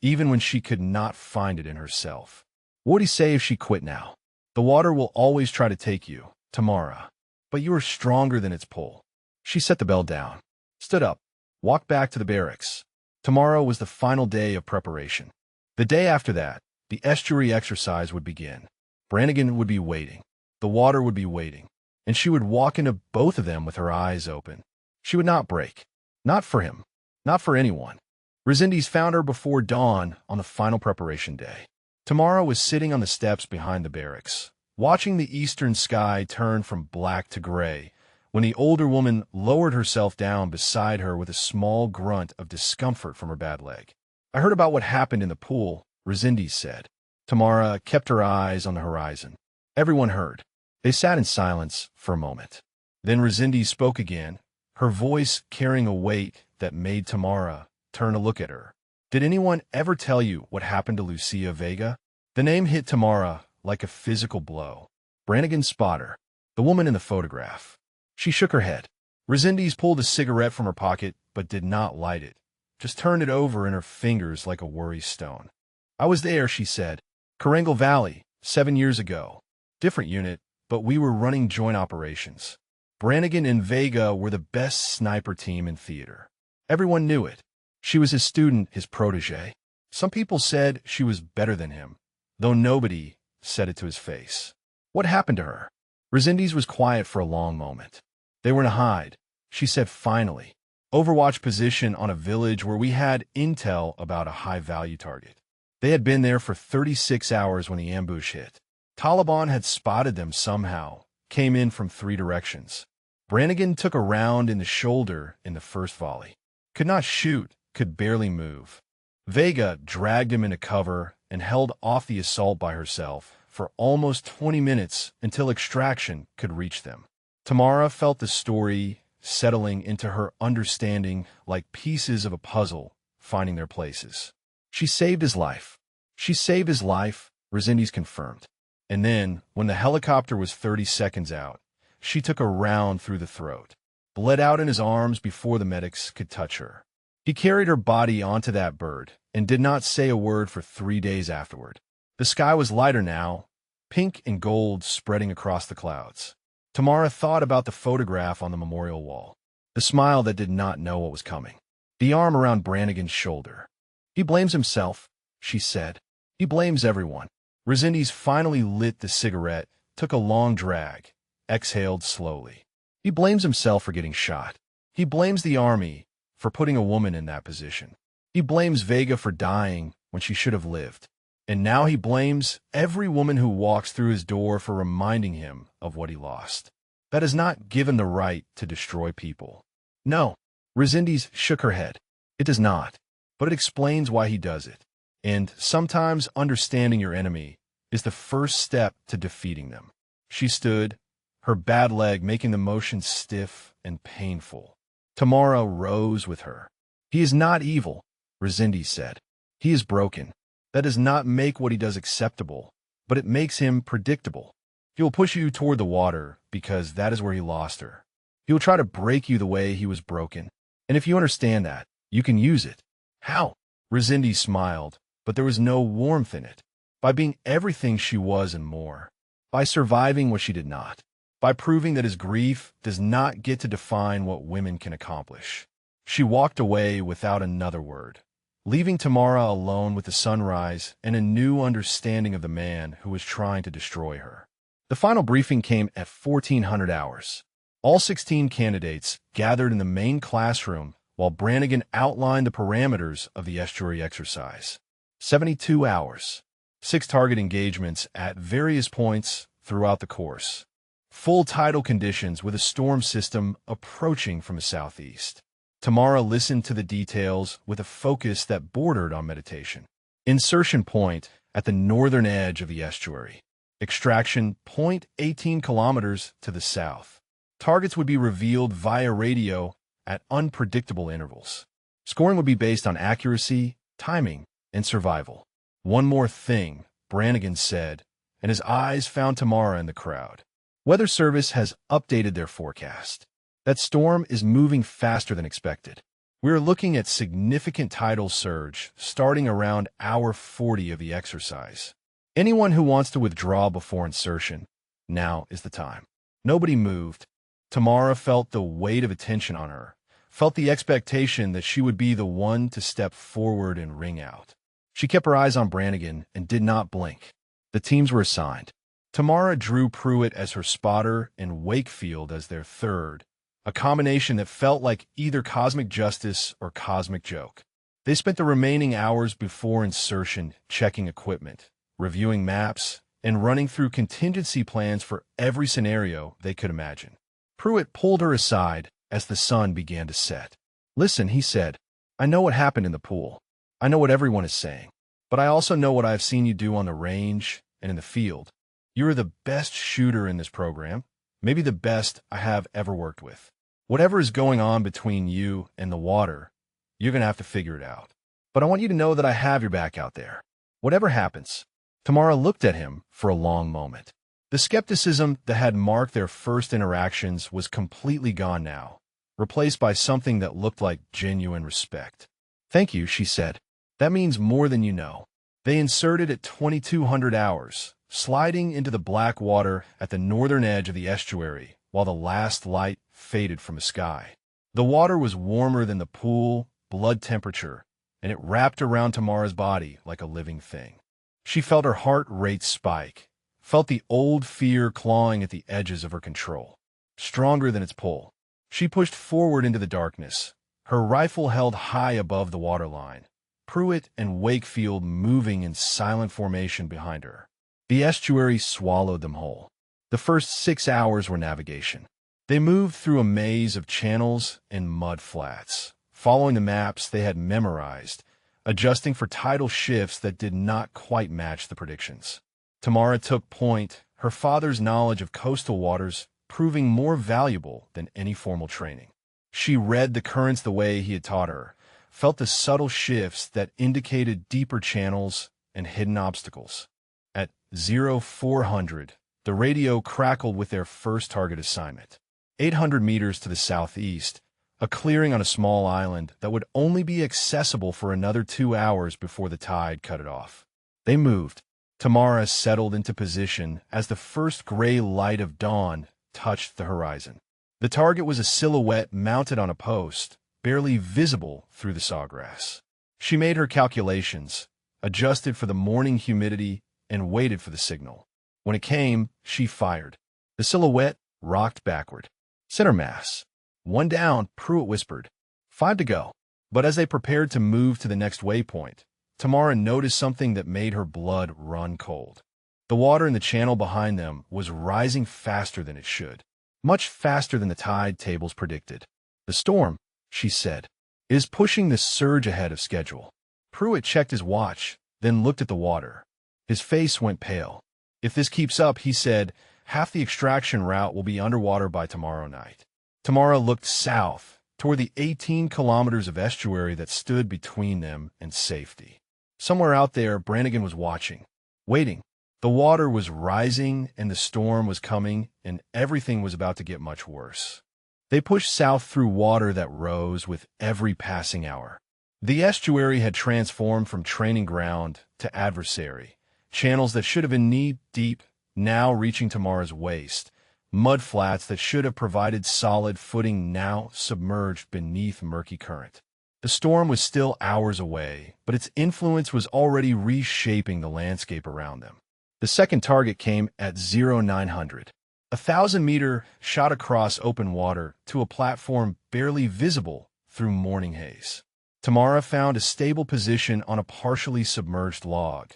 even when she could not find it in herself. What would he say if she quit now? The water will always try to take you, Tamara, but you are stronger than its pull. She set the bell down, stood up, walked back to the barracks. Tomorrow was the final day of preparation. The day after that, the estuary exercise would begin. Brannigan would be waiting. The water would be waiting. And she would walk into both of them with her eyes open. She would not break. Not for him. Not for anyone. Resendiz found her before dawn on the final preparation day. Tamara was sitting on the steps behind the barracks, watching the eastern sky turn from black to gray, when the older woman lowered herself down beside her with a small grunt of discomfort from her bad leg. "I heard about what happened in the pool," Resendiz said. Tamara kept her eyes on the horizon. Everyone heard. They sat in silence for a moment. Then Resendiz spoke again, her voice carrying a weight that made Tamara turn to look at her. "Did anyone ever tell you what happened to Lucia Vega?" The name hit Tamara like a physical blow. Brannigan spotted her, the woman in the photograph. She shook her head. Resendiz pulled a cigarette from her pocket, but did not light it, just turned it over in her fingers like a worry stone. "I was there," she said. "Corangle Valley, 7 years ago. Different unit, but we were running joint operations. Brannigan and Vega were the best sniper team in theater. Everyone knew it. She was his student, his protege. Some people said she was better than him, though nobody said it to his face." "What happened to her?" Resendiz was quiet for a long moment. "They were in a hide," she said finally. "Overwatch position on a village where we had intel about a high-value target. They had been there for 36 hours when the ambush hit. Taliban had spotted them somehow, came in from 3 directions. Brannigan took a round in the shoulder in the first volley. Could not shoot, could barely move. Vega dragged him into cover and held off the assault by herself for almost 20 minutes until extraction could reach them." Tamara felt the story settling into her understanding like pieces of a puzzle finding their places. "She saved his life. She saved his life," Resendiz confirmed. "And then, when the helicopter was 30 seconds out, she took a round through the throat, bled out in his arms before the medics could touch her. He carried her body onto that bird and did not say a word for 3 days afterward. The sky was lighter now, pink and gold spreading across the clouds." Tamara thought about the photograph on the memorial wall, the smile that did not know what was coming, the arm around Brannigan's shoulder. "He blames himself," she said. "He blames everyone." Resendiz finally lit the cigarette, took a long drag, exhaled slowly. "He blames himself for getting shot. He blames the army for putting a woman in that position. He blames Vega for dying when she should have lived. And now he blames every woman who walks through his door for reminding him of what he lost. That is not given the right to destroy people." "No." Resendiz shook her head. "It does not. But it explains why he does it. And sometimes understanding your enemy is the first step to defeating them." She stood, her bad leg making the motion stiff and painful. Tamara rose with her. "He is not evil," Resendiz said. "He is broken. That does not make what he does acceptable, but it makes him predictable. He will push you toward the water because that is where he lost her. He will try to break you the way he was broken. And if you understand that, you can use it." "How?" Resendiz smiled, but there was no warmth in it. "By being everything she was and more. By surviving what she did not. By proving that his grief does not get to define what women can accomplish." She walked away without another word, leaving Tamara alone with the sunrise and a new understanding of the man who was trying to destroy her. The final briefing came at 1400 hours. All 16 candidates gathered in the main classroom while Brannigan outlined the parameters of the estuary exercise. 72 hours. 6 target engagements at various points throughout the course. Full tidal conditions with a storm system approaching from the southeast. Tamara listened to the details with a focus that bordered on meditation. Insertion point at the northern edge of the estuary. Extraction point 18 kilometers to the south. Targets would be revealed via radio at unpredictable intervals. Scoring would be based on accuracy, timing, and survival. One more thing, Brannigan said, and his eyes found Tamara in the crowd. Weather Service has updated their forecast. That storm is moving faster than expected. We are looking at significant tidal surge starting around hour 40 of the exercise. Anyone who wants to withdraw before insertion, now is the time. Nobody moved. Tamara felt the weight of attention on her, felt the expectation that she would be the one to step forward and ring out. She kept her eyes on Brannigan and did not blink. The teams were assigned. Tamara drew Pruitt as her spotter and Wakefield as their third, a combination that felt like either cosmic justice or cosmic joke. They spent the remaining hours before insertion checking equipment, reviewing maps, and running through contingency plans for every scenario they could imagine. Pruitt pulled her aside as the sun began to set. "Listen," he said, "I know what happened in the pool. I know what everyone is saying. But I also know what I've seen you do on the range and in the field. You are the best shooter in this program, maybe the best I have ever worked with. Whatever is going on between you and the water, you're going to have to figure it out. But I want you to know that I have your back out there. Whatever happens." Tamara looked at him for a long moment. The skepticism that had marked their first interactions was completely gone now, replaced by something that looked like genuine respect. "Thank you," she said. "That means more than you know." They inserted at 2200 hours, sliding into the black water at the northern edge of the estuary while the last light faded from the sky. The water was warmer than the pool blood temperature, and it wrapped around Tamara's body like a living thing. She felt her heart rate spike, felt the old fear clawing at the edges of her control. Stronger than its pull, she pushed forward into the darkness, her rifle held high above the waterline, Pruitt and Wakefield moving in silent formation behind her. The estuary swallowed them whole. The first 6 hours were navigation. They moved through a maze of channels and mud flats, following the maps they had memorized, adjusting for tidal shifts that did not quite match the predictions. Tamara took point, her father's knowledge of coastal waters proving more valuable than any formal training. She read the currents the way he had taught her, felt the subtle shifts that indicated deeper channels and hidden obstacles. At 0400, the radio crackled with their first target assignment. 800 meters to the southeast, a clearing on a small island that would only be accessible for another 2 hours before the tide cut it off. They moved. Tamara settled into position as the first gray light of dawn touched the horizon. The target was a silhouette mounted on a post, barely visible through the sawgrass. She made her calculations, adjusted for the morning humidity, and waited for the signal. When it came, she fired. The silhouette rocked backward. "Center mass. 1 down," Pruitt whispered. 5 to go. But as they prepared to move to the next waypoint, Tamara noticed something that made her blood run cold. The water in the channel behind them was rising faster than it should, much faster than the tide tables predicted. "The storm," she said, "is pushing the surge ahead of schedule." Pruitt checked his watch, then looked at the water. His face went pale. "If this keeps up," he said, "half the extraction route will be underwater by tomorrow night." Tamara looked south, toward the 18 kilometers of estuary that stood between them and safety. Somewhere out there, Brannigan was watching, waiting. The water was rising, and the storm was coming, and everything was about to get much worse. They pushed south through water that rose with every passing hour. The estuary had transformed from training ground to adversary. Channels that should have been knee-deep, now reaching Tamara's waist. Mud flats that should have provided solid footing, now submerged beneath murky current. The storm was still hours away, but its influence was already reshaping the landscape around them. The second target came at 0900. 1,000-meter shot across open water to a platform barely visible through morning haze. Tamara found a stable position on a partially submerged log.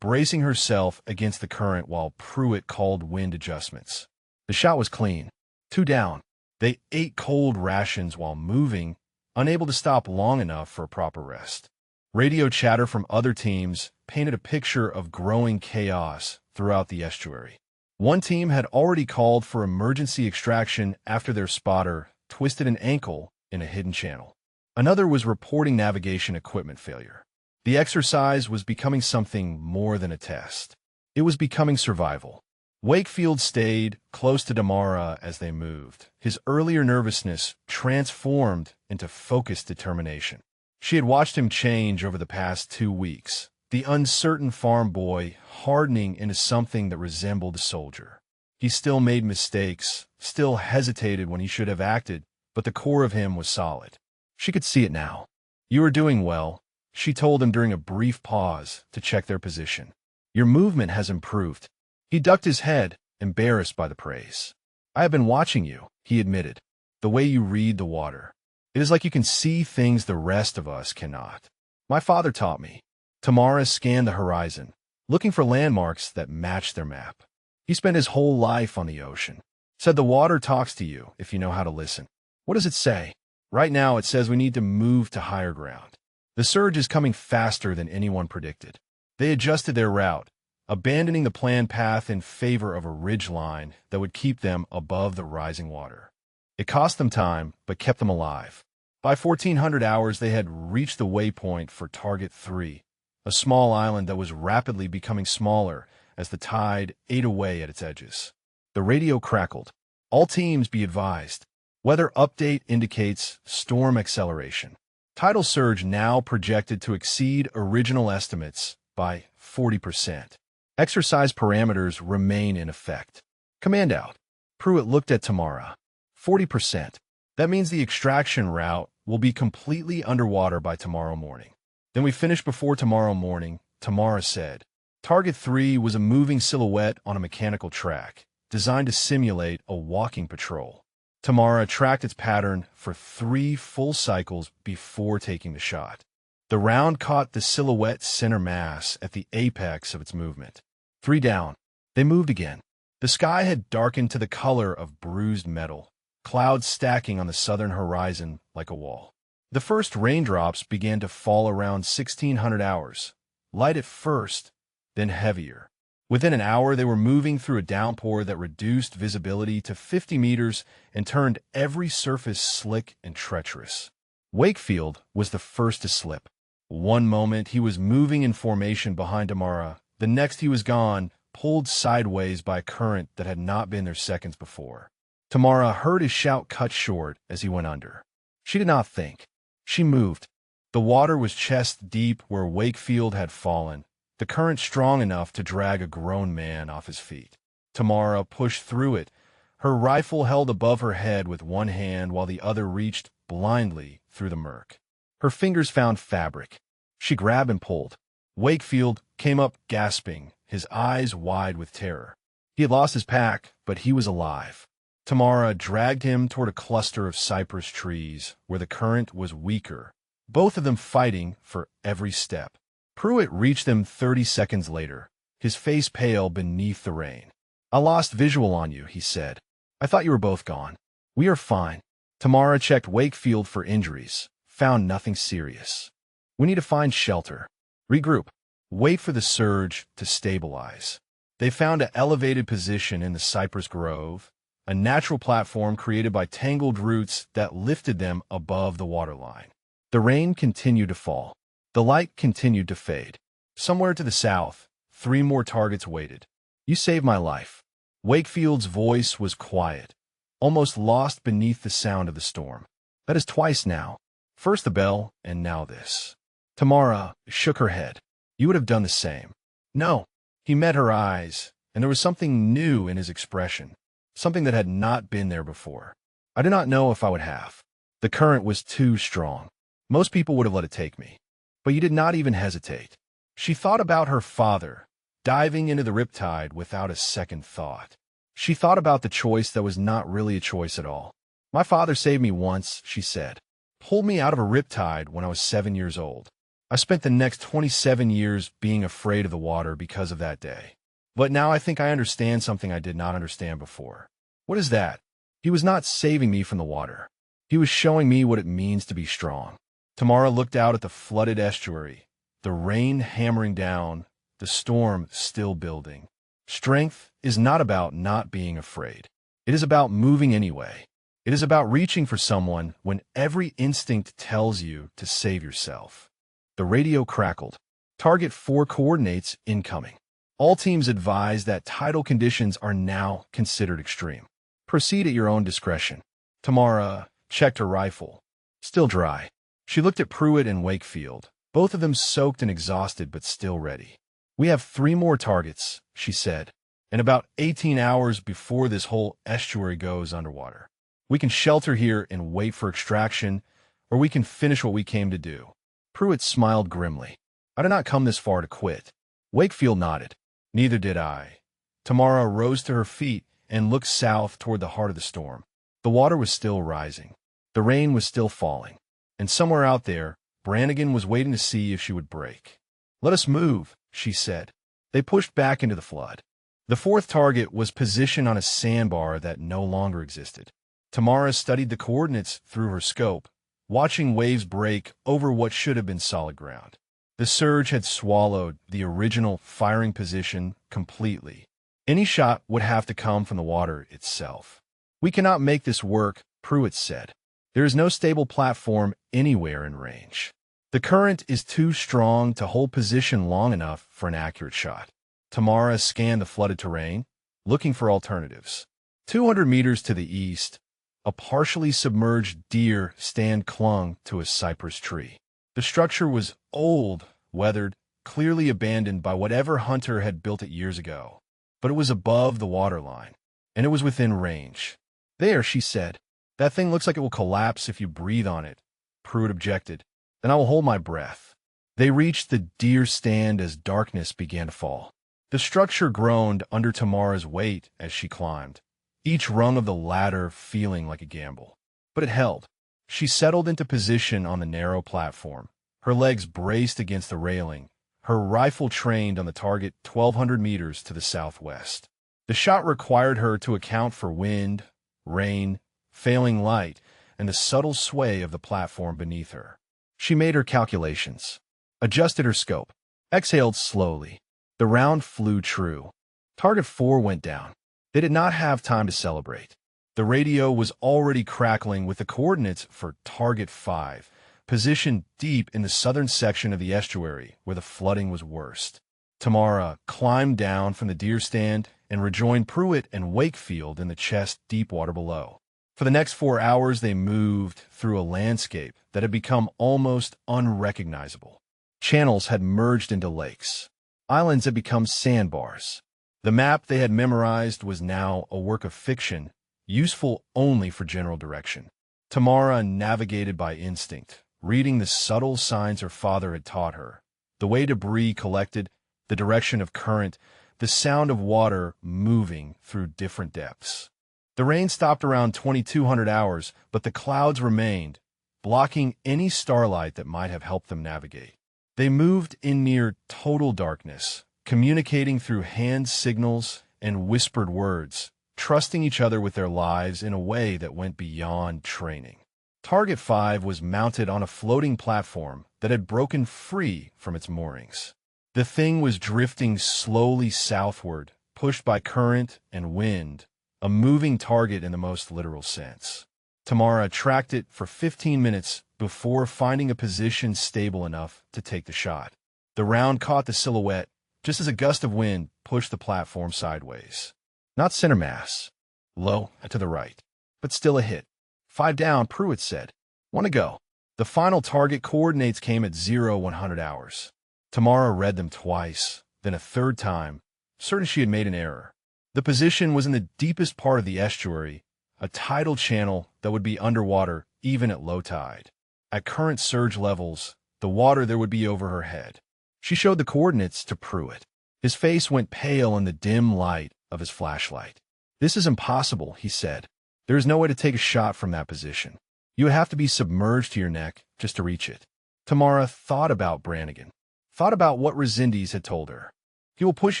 bracing herself against the current while Pruitt called wind adjustments. The shot was clean. 2 down. They ate cold rations while moving, unable to stop long enough for a proper rest. Radio chatter from other teams painted a picture of growing chaos throughout the estuary. One team had already called for emergency extraction after their spotter twisted an ankle in a hidden channel. Another was reporting navigation equipment failure. The exercise was becoming something more than a test. It was becoming survival. Wakefield stayed close to Damara as they moved, his earlier nervousness transformed into focused determination. She had watched him change over the past 2 weeks, the uncertain farm boy hardening into something that resembled a soldier. He still made mistakes, still hesitated when he should have acted, but the core of him was solid. She could see it now. "You are doing well," she told him during a brief pause to check their position. "Your movement has improved." He ducked his head, embarrassed by the praise. "I have been watching you," he admitted. "The way you read the water. It is like you can see things the rest of us cannot. My father taught me." Tamara scanned the horizon, looking for landmarks that matched their map. He spent his whole life on the ocean. Said the water talks to you if you know how to listen. "What does it say?" "Right now it says we need to move to higher ground. The surge is coming faster than anyone predicted." They adjusted their route, abandoning the planned path in favor of a ridge line that would keep them above the rising water. It cost them time, but kept them alive. By 1400 hours, they had reached the waypoint for Target 3, a small island that was rapidly becoming smaller as the tide ate away at its edges. The radio crackled. "All teams be advised. Weather update indicates storm acceleration. Tidal surge now projected to exceed original estimates by 40%. Exercise parameters remain in effect. Command out." Pruitt looked at Tamara. 40%. That means the extraction route will be completely underwater by tomorrow morning. "Then we finish before tomorrow morning," Tamara said. Target 3 was a moving silhouette on a mechanical track, designed to simulate a walking patrol. Tamara tracked its pattern for 3 full cycles before taking the shot. The round caught the silhouette's center mass at the apex of its movement. 3 down. They moved again. The sky had darkened to the color of bruised metal, clouds stacking on the southern horizon like a wall. The first raindrops began to fall around 1600 hours, light at first, then heavier. Within an hour, they were moving through a downpour that reduced visibility to 50 meters and turned every surface slick and treacherous. Wakefield was the first to slip. One moment, he was moving in formation behind Damara. The next, he was gone, pulled sideways by a current that had not been there seconds before. Tamara heard his shout cut short as he went under. She did not think. She moved. The water was chest deep where Wakefield had fallen, the current strong enough to drag a grown man off his feet. Tamara pushed through it, her rifle held above her head with one hand while the other reached blindly through the murk. Her fingers found fabric. She grabbed and pulled. Wakefield came up gasping, his eyes wide with terror. He had lost his pack, but he was alive. Tamara dragged him toward a cluster of cypress trees where the current was weaker, both of them fighting for every step. Pruitt reached them 30 seconds later, his face pale beneath the rain. "I lost visual on you," he said. "I thought you were both gone." "We are fine." Tamara checked Wakefield for injuries, found nothing serious. "We need to find shelter. Regroup. Wait for the surge to stabilize." They found an elevated position in the cypress grove, a natural platform created by tangled roots that lifted them above the waterline. The rain continued to fall. The light continued to fade. Somewhere to the south, 3 more targets waited. "You saved my life." Wakefield's voice was quiet, almost lost beneath the sound of the storm. "That is twice now. First the bell, and now this." Tamara shook her head. "You would have done the same." "No." He met her eyes, and there was something new in his expression, something that had not been there before. "I do not know if I would have. The current was too strong. Most people would have let it take me. But you did not even hesitate." She thought about her father, diving into the riptide without a second thought. She thought about the choice that was not really a choice at all. "My father saved me once," she said. "Pulled me out of a riptide when I was 7 years old. I spent the next 27 years being afraid of the water because of that day. But now I think I understand something I did not understand before. What is that? He was not saving me from the water. He was showing me what it means to be strong. Tamara looked out at the flooded estuary, the rain hammering down, the storm still building. Strength is not about not being afraid. It is about moving anyway. It is about reaching for someone when every instinct tells you to save yourself. The radio crackled. Target 4 coordinates incoming. All teams advise that tidal conditions are now considered extreme. Proceed at your own discretion. Tamara checked her rifle. Still dry. She looked at Pruitt and Wakefield, both of them soaked and exhausted but still ready. We have 3 more targets, she said, and about 18 hours before this whole estuary goes underwater. We can shelter here and wait for extraction, or we can finish what we came to do. Pruitt smiled grimly. I did not come this far to quit. Wakefield nodded. Neither did I. Tamara rose to her feet and looked south toward the heart of the storm. The water was still rising. The rain was still falling. And somewhere out there, Brannigan was waiting to see if she would break. Let us move, she said. They pushed back into the flood. The 4th target was positioned on a sandbar that no longer existed. Tamara studied the coordinates through her scope, watching waves break over what should have been solid ground. The surge had swallowed the original firing position completely. Any shot would have to come from the water itself. We cannot make this work, Pruitt said. There is no stable platform anywhere in range. The current is too strong to hold position long enough for an accurate shot. Tamara scanned the flooded terrain, looking for alternatives. 200 meters to the east, a partially submerged deer stand clung to a cypress tree. The structure was old, weathered, clearly abandoned by whatever hunter had built it years ago. But it was above the waterline, and it was within range. There, she said. That thing looks like it will collapse if you breathe on it, Pruitt objected. Then I will hold my breath. They reached the deer stand as darkness began to fall. The structure groaned under Tamara's weight as she climbed, each rung of the ladder feeling like a gamble. But it held. She settled into position on the narrow platform, her legs braced against the railing, her rifle trained on the target 1,200 meters to the southwest. The shot required her to account for wind, rain, failing light, and the subtle sway of the platform beneath her. She made her calculations, adjusted her scope, exhaled slowly. The round flew true. Target 4 went down. They did not have time to celebrate. The radio was already crackling with the coordinates for Target 5, positioned deep in the southern section of the estuary where the flooding was worst. Tamara climbed down from the deer stand and rejoined Pruitt and Wakefield in the chest-deep water below. For the next 4 hours, they moved through a landscape that had become almost unrecognizable. Channels had merged into lakes. Islands had become sandbars. The map they had memorized was now a work of fiction, useful only for general direction. Tamara navigated by instinct, reading the subtle signs her father had taught her. The way debris collected, the direction of current, the sound of water moving through different depths. The rain stopped around 2200 hours, but the clouds remained, blocking any starlight that might have helped them navigate. They moved in near total darkness, communicating through hand signals and whispered words, trusting each other with their lives in a way that went beyond training. Target 5 was mounted on a floating platform that had broken free from its moorings. The thing was drifting slowly southward, pushed by current and wind, a moving target in the most literal sense. Tamara tracked it for 15 minutes before finding a position stable enough to take the shot. The round caught the silhouette just as a gust of wind pushed the platform sideways. Not center mass, low and to the right, but still a hit. 5 down, Pruitt said. 1 to go. The final target coordinates came at 0100 hours. Tamara read them twice, then a third time, certain she had made an error. The position was in the deepest part of the estuary, a tidal channel that would be underwater even at low tide. At current surge levels, the water there would be over her head. She showed the coordinates to Pruitt. His face went pale in the dim light of his flashlight. This is impossible, he said. There is no way to take a shot from that position. You would have to be submerged to your neck just to reach it. Tamara thought about Brannigan, thought about what Resendiz had told her. He will push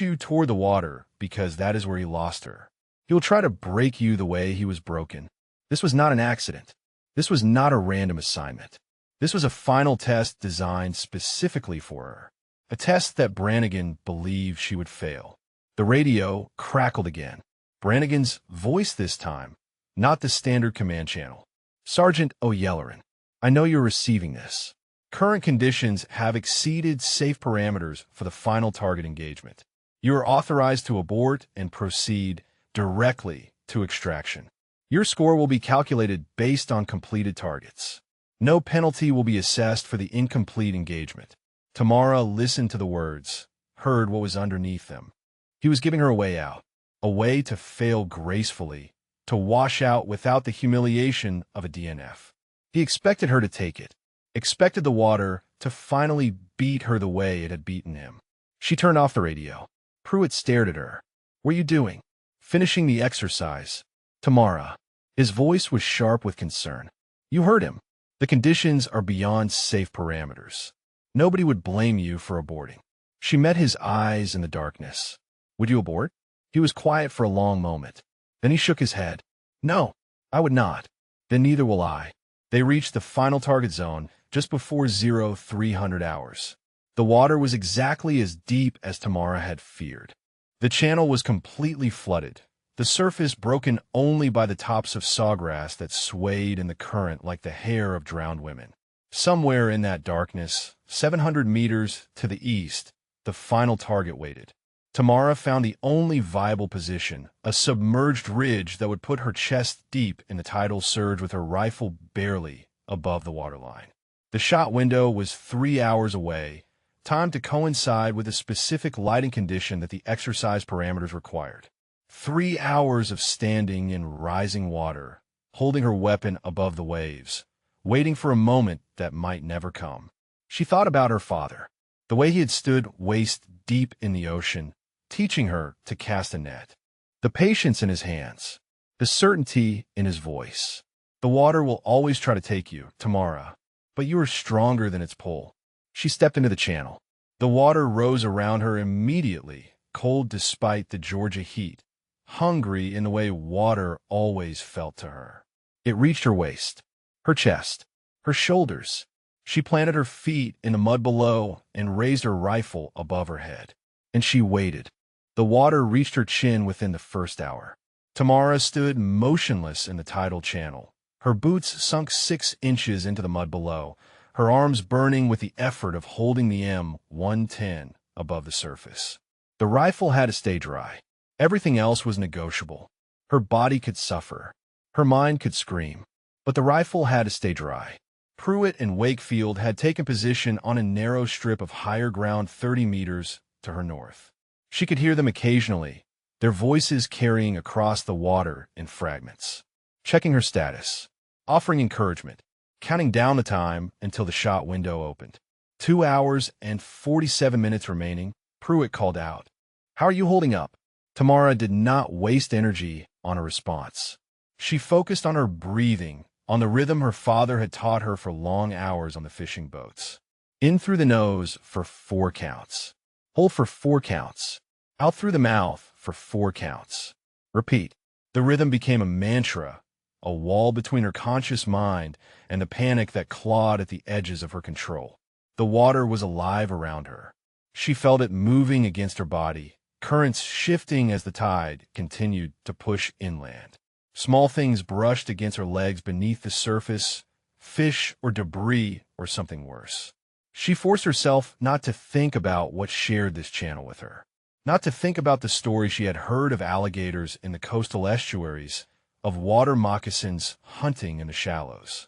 you toward the water because that is where he lost her. He will try to break you the way he was broken. This was not an accident. This was not a random assignment. This was a final test designed specifically for her. A test that Brannigan believed she would fail. The radio crackled again. Brannigan's voice this time, not the standard command channel. Sergeant O'Yelleran, I know you're receiving this. Current conditions have exceeded safe parameters for the final target engagement. You are authorized to abort and proceed directly to extraction. Your score will be calculated based on completed targets. No penalty will be assessed for the incomplete engagement. Tamara listened to the words, heard what was underneath them. He was giving her a way out, a way to fail gracefully, to wash out without the humiliation of a DNF. He expected her to take it, expected the water to finally beat her the way it had beaten him. She turned off the radio. Pruitt stared at her. What are you doing? Finishing the exercise. Tamara. His voice was sharp with concern. You heard him. The conditions are beyond safe parameters. Nobody would blame you for aborting. She met his eyes in the darkness. Would you abort? He was quiet for a long moment. Then he shook his head. No, I would not. Then neither will I. They reached the final target zone just before 0300 hours. The water was exactly as deep as Tamara had feared. The channel was completely flooded, the surface broken only by the tops of sawgrass that swayed in the current like the hair of drowned women. Somewhere in that darkness, 700 meters to the east, the final target waited. Tamara found the only viable position, a submerged ridge that would put her chest deep in the tidal surge with her rifle barely above the waterline. The shot window was 3 hours away, timed to coincide with a specific lighting condition that the exercise parameters required. 3 hours of standing in rising water, holding her weapon above the waves, waiting for a moment that might never come. She thought about her father, the way he had stood waist deep in the ocean, teaching her to cast a net. The patience in his hands, the certainty in his voice. The water will always try to take you, Tamara, but you are stronger than its pull. She stepped into the channel. The water rose around her immediately, cold despite the Georgia heat, hungry in the way water always felt to her. It reached her waist, her chest, her shoulders. She planted her feet in the mud below and raised her rifle above her head. And she waited. The water reached her chin within the first hour. Tamara stood motionless in the tidal channel, her boots sunk 6 inches into the mud below, her arms burning with the effort of holding the M110 above the surface. The rifle had to stay dry. Everything else was negotiable. Her body could suffer. Her mind could scream. But the rifle had to stay dry. Pruitt and Wakefield had taken position on a narrow strip of higher ground 30 meters to her north. She could hear them occasionally, their voices carrying across the water in fragments. Checking her status, offering encouragement, counting down the time until the shot window opened. 2 hours and 47 minutes remaining, Pruitt called out. How are you holding up? Tamara did not waste energy on a response. She focused on her breathing, on the rhythm her father had taught her for long hours on the fishing boats. In through the nose for 4 counts. Hold for 4 counts. Out through the mouth for 4 counts. Repeat. The rhythm became a mantra, a wall between her conscious mind and the panic that clawed at the edges of her control. The water was alive around her. She felt it moving against her body, currents shifting as the tide continued to push inland. Small things brushed against her legs beneath the surface, fish or debris or something worse. She forced herself not to think about what shared this channel with her, not to think about the story she had heard of alligators in the coastal estuaries, of water moccasins hunting in the shallows.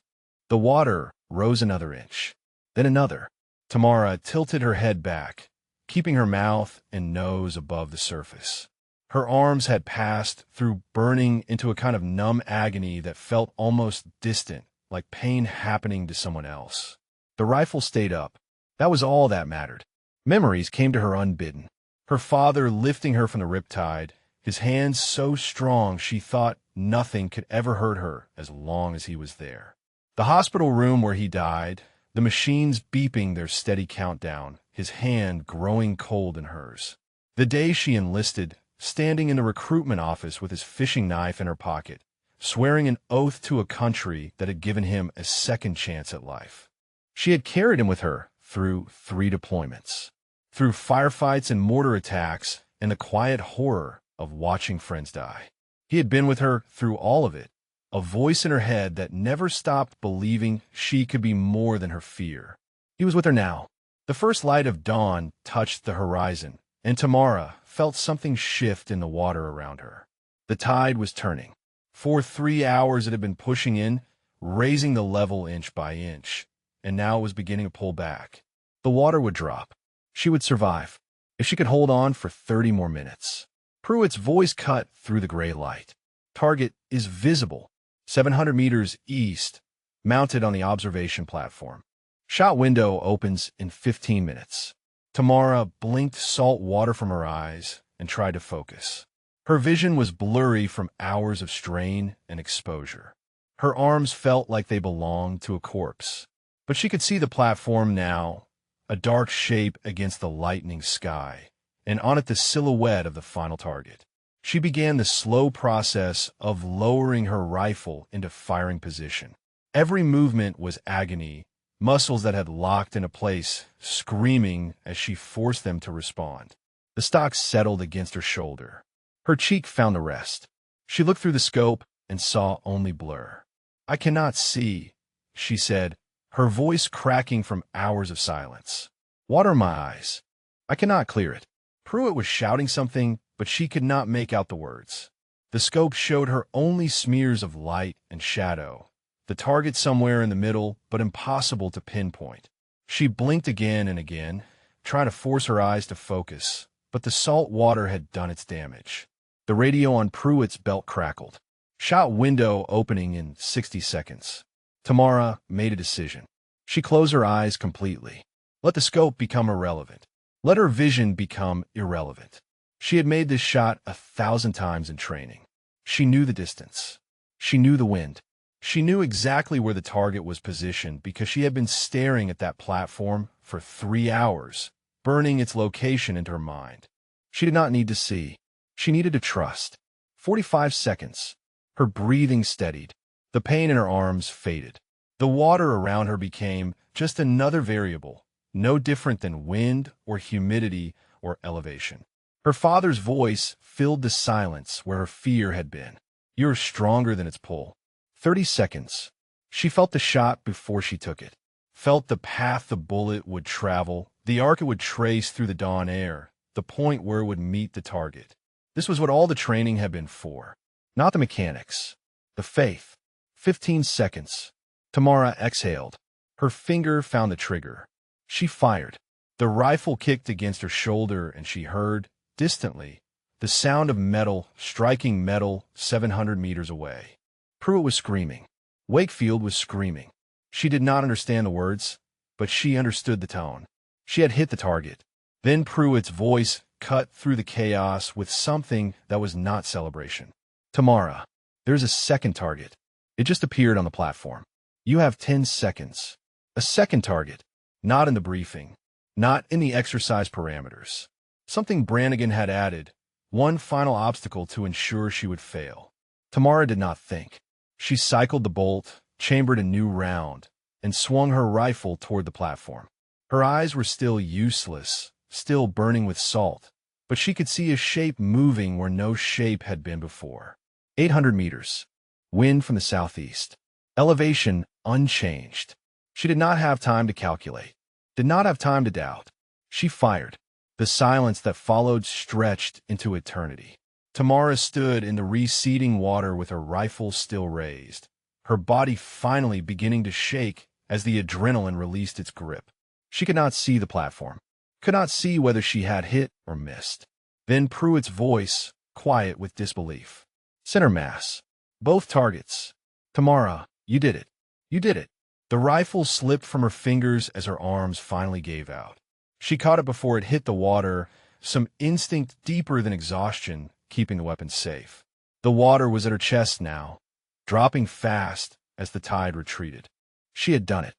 The water rose another inch, then another. Tamara tilted her head back, keeping her mouth and nose above the surface. Her arms had passed through burning into a kind of numb agony that felt almost distant, like pain happening to someone else. The rifle stayed up. That was all that mattered. Memories came to her unbidden. Her father lifting her from the riptide, his hands so strong she thought nothing could ever hurt her as long as he was there. The hospital room where he died, the machines beeping their steady countdown, his hand growing cold in hers. The day she enlisted, standing in the recruitment office with his fishing knife in her pocket, swearing an oath to a country that had given him a second chance at life. She had carried him with her through 3 deployments, through firefights and mortar attacks and the quiet horror of watching friends die. He had been with her through all of it, a voice in her head that never stopped believing she could be more than her fear. He was with her now. The first light of dawn touched the horizon, and Tamara felt something shift in the water around her. The tide was turning. For 3 hours it had been pushing in, raising the level inch by inch, and now it was beginning to pull back. The water would drop. She would survive, if she could hold on for 30 more minutes. Pruitt's voice cut through the gray light. Target is visible, 700 meters east, mounted on the observation platform. Shot window opens in 15 minutes. Tamara blinked salt water from her eyes and tried to focus. Her vision was blurry from hours of strain and exposure. Her arms felt like they belonged to a corpse. But she could see the platform now, a dark shape against the lightening sky, and on it the silhouette of the final target. She began the slow process of lowering her rifle into firing position. Every movement was agony, muscles that had locked into place, screaming as she forced them to respond. The stock settled against her shoulder. Her cheek found a rest. She looked through the scope and saw only blur. "I cannot see," she said, her voice cracking from hours of silence. "Water in my eyes. I cannot clear it." Pruitt was shouting something, but she could not make out the words. The scope showed her only smears of light and shadow, the target somewhere in the middle, but impossible to pinpoint. She blinked again and again, trying to force her eyes to focus, but the salt water had done its damage. The radio on Pruitt's belt crackled. Shot window opening in 60 seconds. Tamara made a decision. She closed her eyes completely. Let the scope become irrelevant. Let her vision become irrelevant. She had made this shot 1,000 times in training. She knew the distance. She knew the wind. She knew exactly where the target was positioned because she had been staring at that platform for 3 hours, burning its location into her mind. She did not need to see. She needed to trust. 45 seconds. Her breathing steadied. The pain in her arms faded. The water around her became just another variable, no different than wind or humidity or elevation. Her father's voice filled the silence where her fear had been. "You're stronger than its pull." 30 seconds. She felt the shot before she took it. Felt the path the bullet would travel, the arc it would trace through the dawn air, the point where it would meet the target. This was what all the training had been for. Not the mechanics. The faith. 15 seconds. Tamara exhaled. Her finger found the trigger. She fired. The rifle kicked against her shoulder and she heard, distantly, the sound of metal striking metal 700 meters away. Pruitt was screaming. Wakefield was screaming. She did not understand the words, but she understood the tone. She had hit the target. Then Pruitt's voice cut through the chaos with something that was not celebration. "Tamara, there's a second target. It just appeared on the platform. You have 10 seconds. A second target. Not in the briefing. Not in the exercise parameters. Something Brannigan had added. One final obstacle to ensure she would fail." Tamara did not think. She cycled the bolt, chambered a new round, and swung her rifle toward the platform. Her eyes were still useless, still burning with salt, but she could see a shape moving where no shape had been before. 800 meters. Wind from the southeast. Elevation unchanged. She did not have time to calculate, did not have time to doubt. She fired. The silence that followed stretched into eternity. Tamara stood in the receding water with her rifle still raised, her body finally beginning to shake as the adrenaline released its grip. She could not see the platform, could not see whether she had hit or missed. Then Pruitt's voice, quiet with disbelief. "Center mass. Both targets. Tamara, you did it. You did it." The rifle slipped from her fingers as her arms finally gave out. She caught it before it hit the water, some instinct deeper than exhaustion, keeping the weapon safe. The water was at her chest now, dropping fast as the tide retreated. She had done it.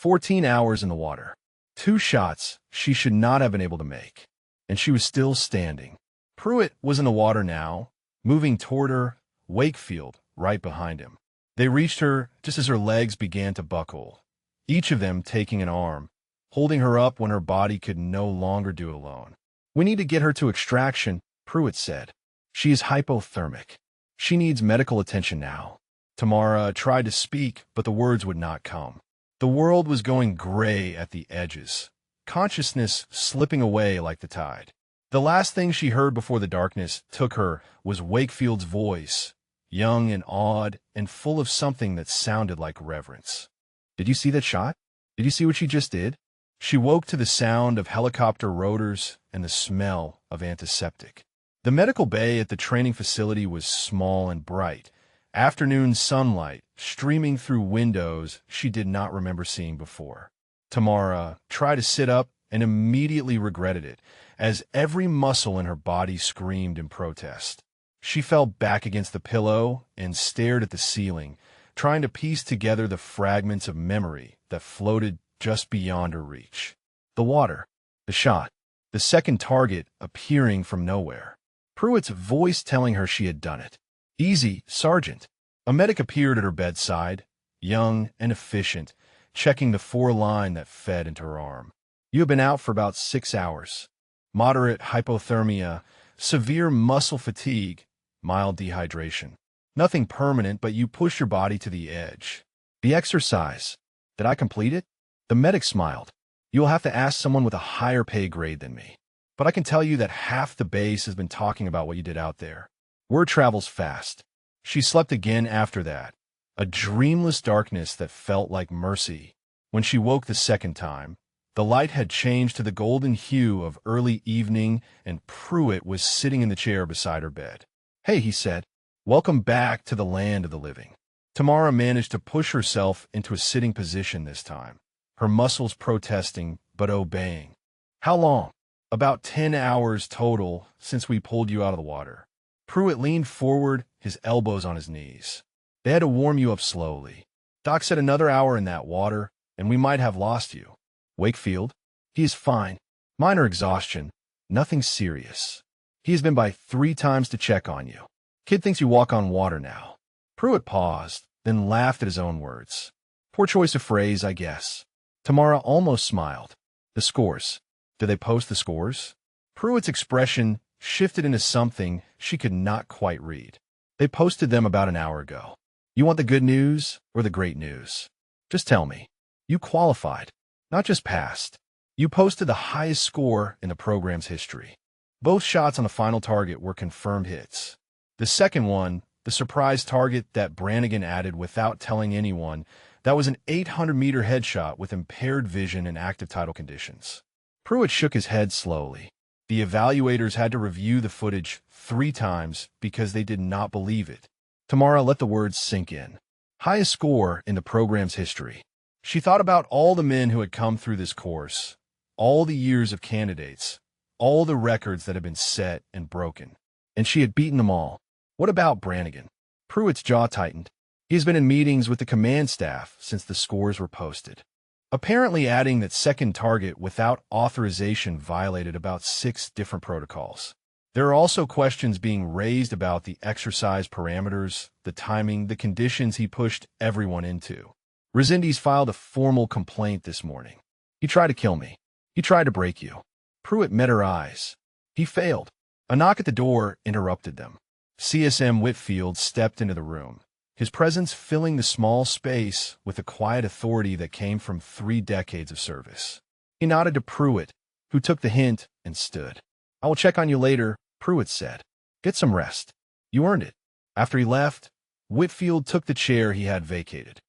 14 hours in the water. 2 shots she should not have been able to make. And she was still standing. Pruitt was in the water now, moving toward her, Wakefield right behind him. They reached her just as her legs began to buckle, each of them taking an arm, holding her up when her body could no longer do it alone. "We need to get her to extraction," Pruitt said. "She is hypothermic. She needs medical attention now." Tamara tried to speak, but the words would not come. The world was going gray at the edges, consciousness slipping away like the tide. The last thing she heard before the darkness took her was Wakefield's voice, young and awed and full of something that sounded like reverence. "Did you see that shot? Did you see what she just did?" She woke to the sound of helicopter rotors and the smell of antiseptic. The medical bay at the training facility was small and bright, afternoon sunlight streaming through windows she did not remember seeing before. Tamara tried to sit up and immediately regretted it, as every muscle in her body screamed in protest. She fell back against the pillow and stared at the ceiling, trying to piece together the fragments of memory that floated just beyond her reach. The water, the shot, the second target appearing from nowhere. Pruitt's voice telling her she had done it. "Easy, Sergeant." A medic appeared at her bedside, young and efficient, checking the 4 line that fed into her arm. "You have been out for about 6 hours. Moderate hypothermia, severe muscle fatigue, mild dehydration. Nothing permanent, but you push your body to the edge. The exercise, did I complete it?" The medic smiled. "You'll have to ask someone with a higher pay grade than me. But I can tell you that half the base has been talking about what you did out there. Word travels fast." She slept again after that, a dreamless darkness that felt like mercy. When she woke the second time, the light had changed to the golden hue of early evening, and Pruitt was sitting in the chair beside her bed. "Hey," he said, "welcome back to the land of the living." Tamara managed to push herself into a sitting position this time, her muscles protesting but obeying. "How long?" "About 10 hours total since we pulled you out of the water." Pruitt leaned forward, his elbows on his knees. "They had to warm you up slowly. Doc said another hour in that water, and we might have lost you." "Wakefield?" "He is fine. Minor exhaustion. Nothing serious. He has been by 3 times to check on you. Kid thinks you walk on water now." Pruitt paused, then laughed at his own words. "Poor choice of phrase, I guess." Tamara almost smiled. "The scores. Did they post the scores?" Pruitt's expression shifted into something she could not quite read. "They posted them about an hour ago. You want the good news or the great news? Just tell me. You qualified, not just passed. You posted the highest score in the program's history. Both shots on the final target were confirmed hits. The second one, the surprise target that Brannigan added without telling anyone, that was an 800-meter headshot with impaired vision and active tidal conditions." Pruitt shook his head slowly. The evaluators had to review the footage 3 times because they did not believe it. Tamara let the words sink in. Highest score in the program's history. She thought about all the men who had come through this course, all the years of candidates, all the records that had been set and broken, and she had beaten them all. What about Brannigan? Pruitt's jaw tightened. He has been in meetings with the command staff since the scores were posted, apparently adding that second target without authorization violated about 6 different protocols. There are also questions being raised about the exercise parameters, the timing, the conditions he pushed everyone into. Resendiz filed a formal complaint this morning. "He tried to kill me. He tried to break you." Pruitt met her eyes. "He failed." A knock at the door interrupted them. CSM Whitfield stepped into the room, his presence filling the small space with the quiet authority that came from 3 decades of service. He nodded to Pruitt, who took the hint and stood. "I will check on you later," Pruitt said. "Get some rest. You earned it." After he left, Whitfield took the chair he had vacated.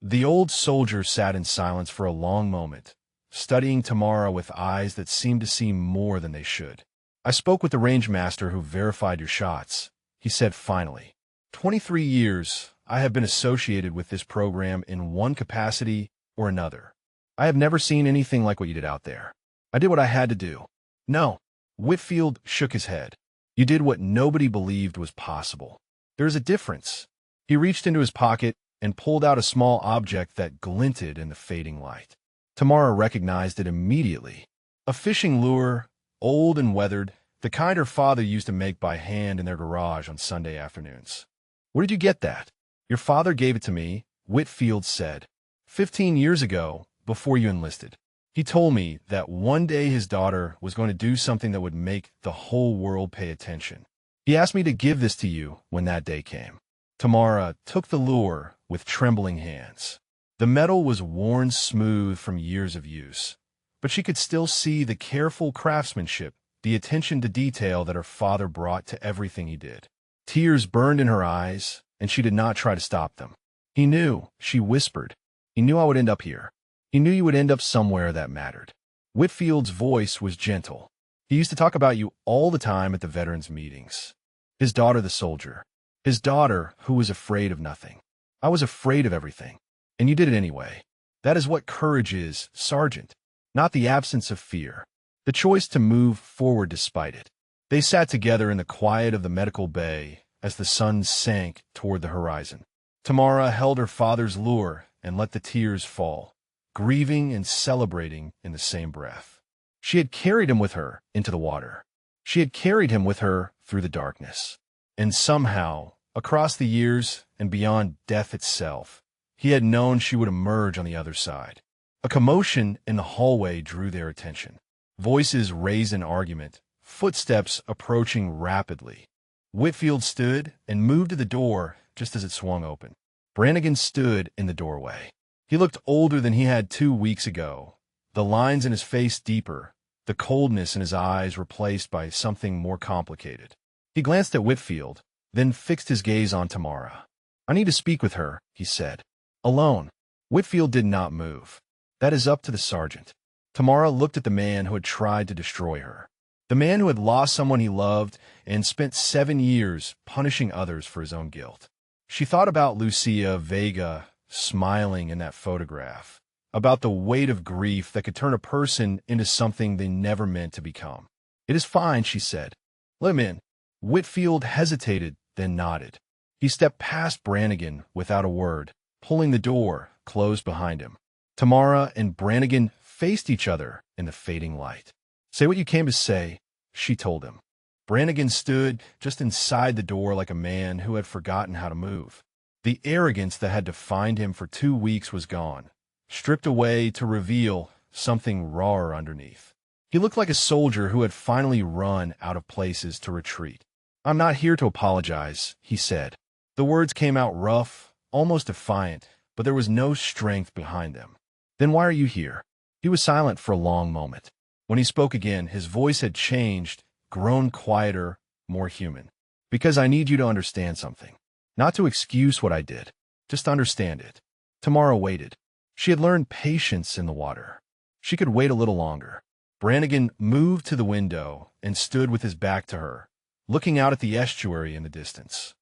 The old soldier sat in silence for a long moment, studying Tamara with eyes that seemed to see more than they should. "I spoke with the range master who verified your shots," he said finally. 23 years I have been associated with this program in one capacity or another. I have never seen anything like what you did out there. I did what I had to do." "No." Whitfield shook his head. "You did what nobody believed was possible. There is a difference." He reached into his pocket and pulled out a small object that glinted in the fading light. Tamara recognized it immediately. A fishing lure, old and weathered, the kind her father used to make by hand in their garage on Sunday afternoons. "Where did you get that?" "Your father gave it to me," Whitfield said. 15 years ago, before you enlisted. He told me that one day his daughter was going to do something that would make the whole world pay attention. He asked me to give this to you when that day came." Tamara took the lure with trembling hands. The metal was worn smooth from years of use, but she could still see the careful craftsmanship, the attention to detail that her father brought to everything he did. Tears burned in her eyes, and she did not try to stop them. "He knew," she whispered. "He knew I would end up here. He knew you would end up somewhere that mattered." Whitfield's voice was gentle. "He used to talk about you all the time at the veterans' meetings. His daughter, the soldier. His daughter, who was afraid of nothing. I was afraid of everything. And you did it anyway. That is what courage is, Sergeant. Not the absence of fear. The choice to move forward despite it." They sat together in the quiet of the medical bay as the sun sank toward the horizon. Tamara held her father's lure and let the tears fall, grieving and celebrating in the same breath. She had carried him with her into the water. She had carried him with her through the darkness. And somehow, across the years and beyond death itself, he had known she would emerge on the other side. A commotion in the hallway drew their attention. Voices raised in argument, footsteps approaching rapidly. Whitfield stood and moved to the door just as it swung open. Brannigan stood in the doorway. He looked older than he had 2 weeks ago, the lines in his face deeper, the coldness in his eyes replaced by something more complicated. He glanced at Whitfield, then fixed his gaze on Tamara. "I need to speak with her," he said. "Alone." Whitfield did not move. "That is up to the sergeant." Tamara looked at the man who had tried to destroy her. The man who had lost someone he loved and spent 7 years punishing others for his own guilt. She thought about Lucia Vega smiling in that photograph, about the weight of grief that could turn a person into something they never meant to become. "It is fine," she said. "Let him in." Whitfield hesitated, then nodded. He stepped past Brannigan without a word, pulling the door closed behind him. Tamara and Brannigan faced each other in the fading light. "Say what you came to say," she told him. Brannigan stood just inside the door like a man who had forgotten how to move. The arrogance that had defined him for 2 weeks was gone, stripped away to reveal something rawer underneath. He looked like a soldier who had finally run out of places to retreat. "I'm not here to apologize," he said. The words came out rough, almost defiant, but there was no strength behind them. "Then why are you here?" He was silent for a long moment. When he spoke again, his voice had changed, grown quieter, more human. "Because I need you to understand something. Not to excuse what I did, just to understand it." Tamara waited. She had learned patience in the water. She could wait a little longer. Brannigan moved to the window and stood with his back to her, looking out at the estuary in the distance.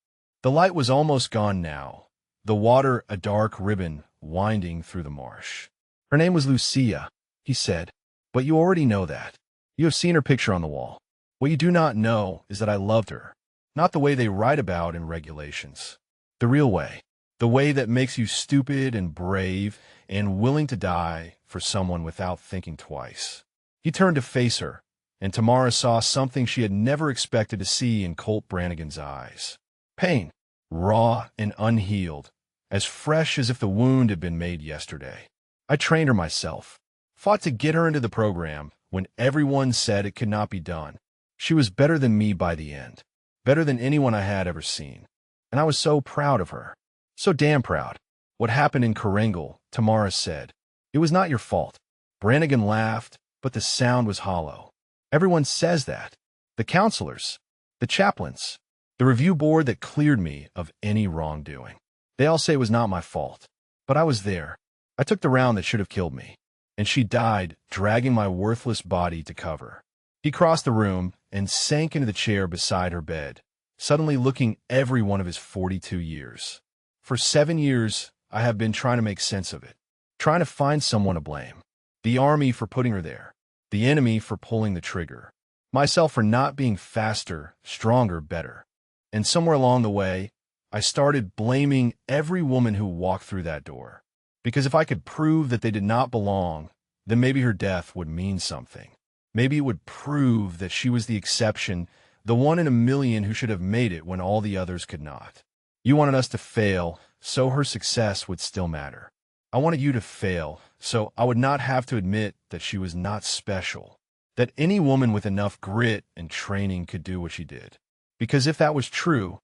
The light was almost gone now, the water a dark ribbon winding through the marsh. "Her name was Lucia," he said. "But you already know that. You have seen her picture on the wall. What you do not know is that I loved her. Not the way they write about in regulations. The real way. The way that makes you stupid and brave and willing to die for someone without thinking twice." He turned to face her, and Tamara saw something she had never expected to see in Colt Brannigan's eyes. Pain, raw and unhealed, as fresh as if the wound had been made yesterday. "I trained her myself, fought to get her into the program when everyone said it could not be done. She was better than me by the end, better than anyone I had ever seen. And I was so proud of her. So damn proud." "What happened in Karengal," Tamara said. "It was not your fault." Brannigan laughed, but the sound was hollow. "Everyone says that. The counselors, the chaplains, the review board that cleared me of any wrongdoing. They all say it was not my fault. But I was there. I took the round that should have killed me. And she died, dragging my worthless body to cover." He crossed the room and sank into the chair beside her bed, suddenly looking every one of his 42 years. "For 7 years, I have been trying to make sense of it, trying to find someone to blame. The army for putting her there, the enemy for pulling the trigger, myself for not being faster, stronger, better. And somewhere along the way, I started blaming every woman who walked through that door. Because if I could prove that they did not belong, then maybe her death would mean something. Maybe it would prove that she was the exception, the one in a million who should have made it when all the others could not. You wanted us to fail, so her success would still matter. I wanted you to fail, so I would not have to admit that she was not special, that any woman with enough grit and training could do what she did. Because if that was true,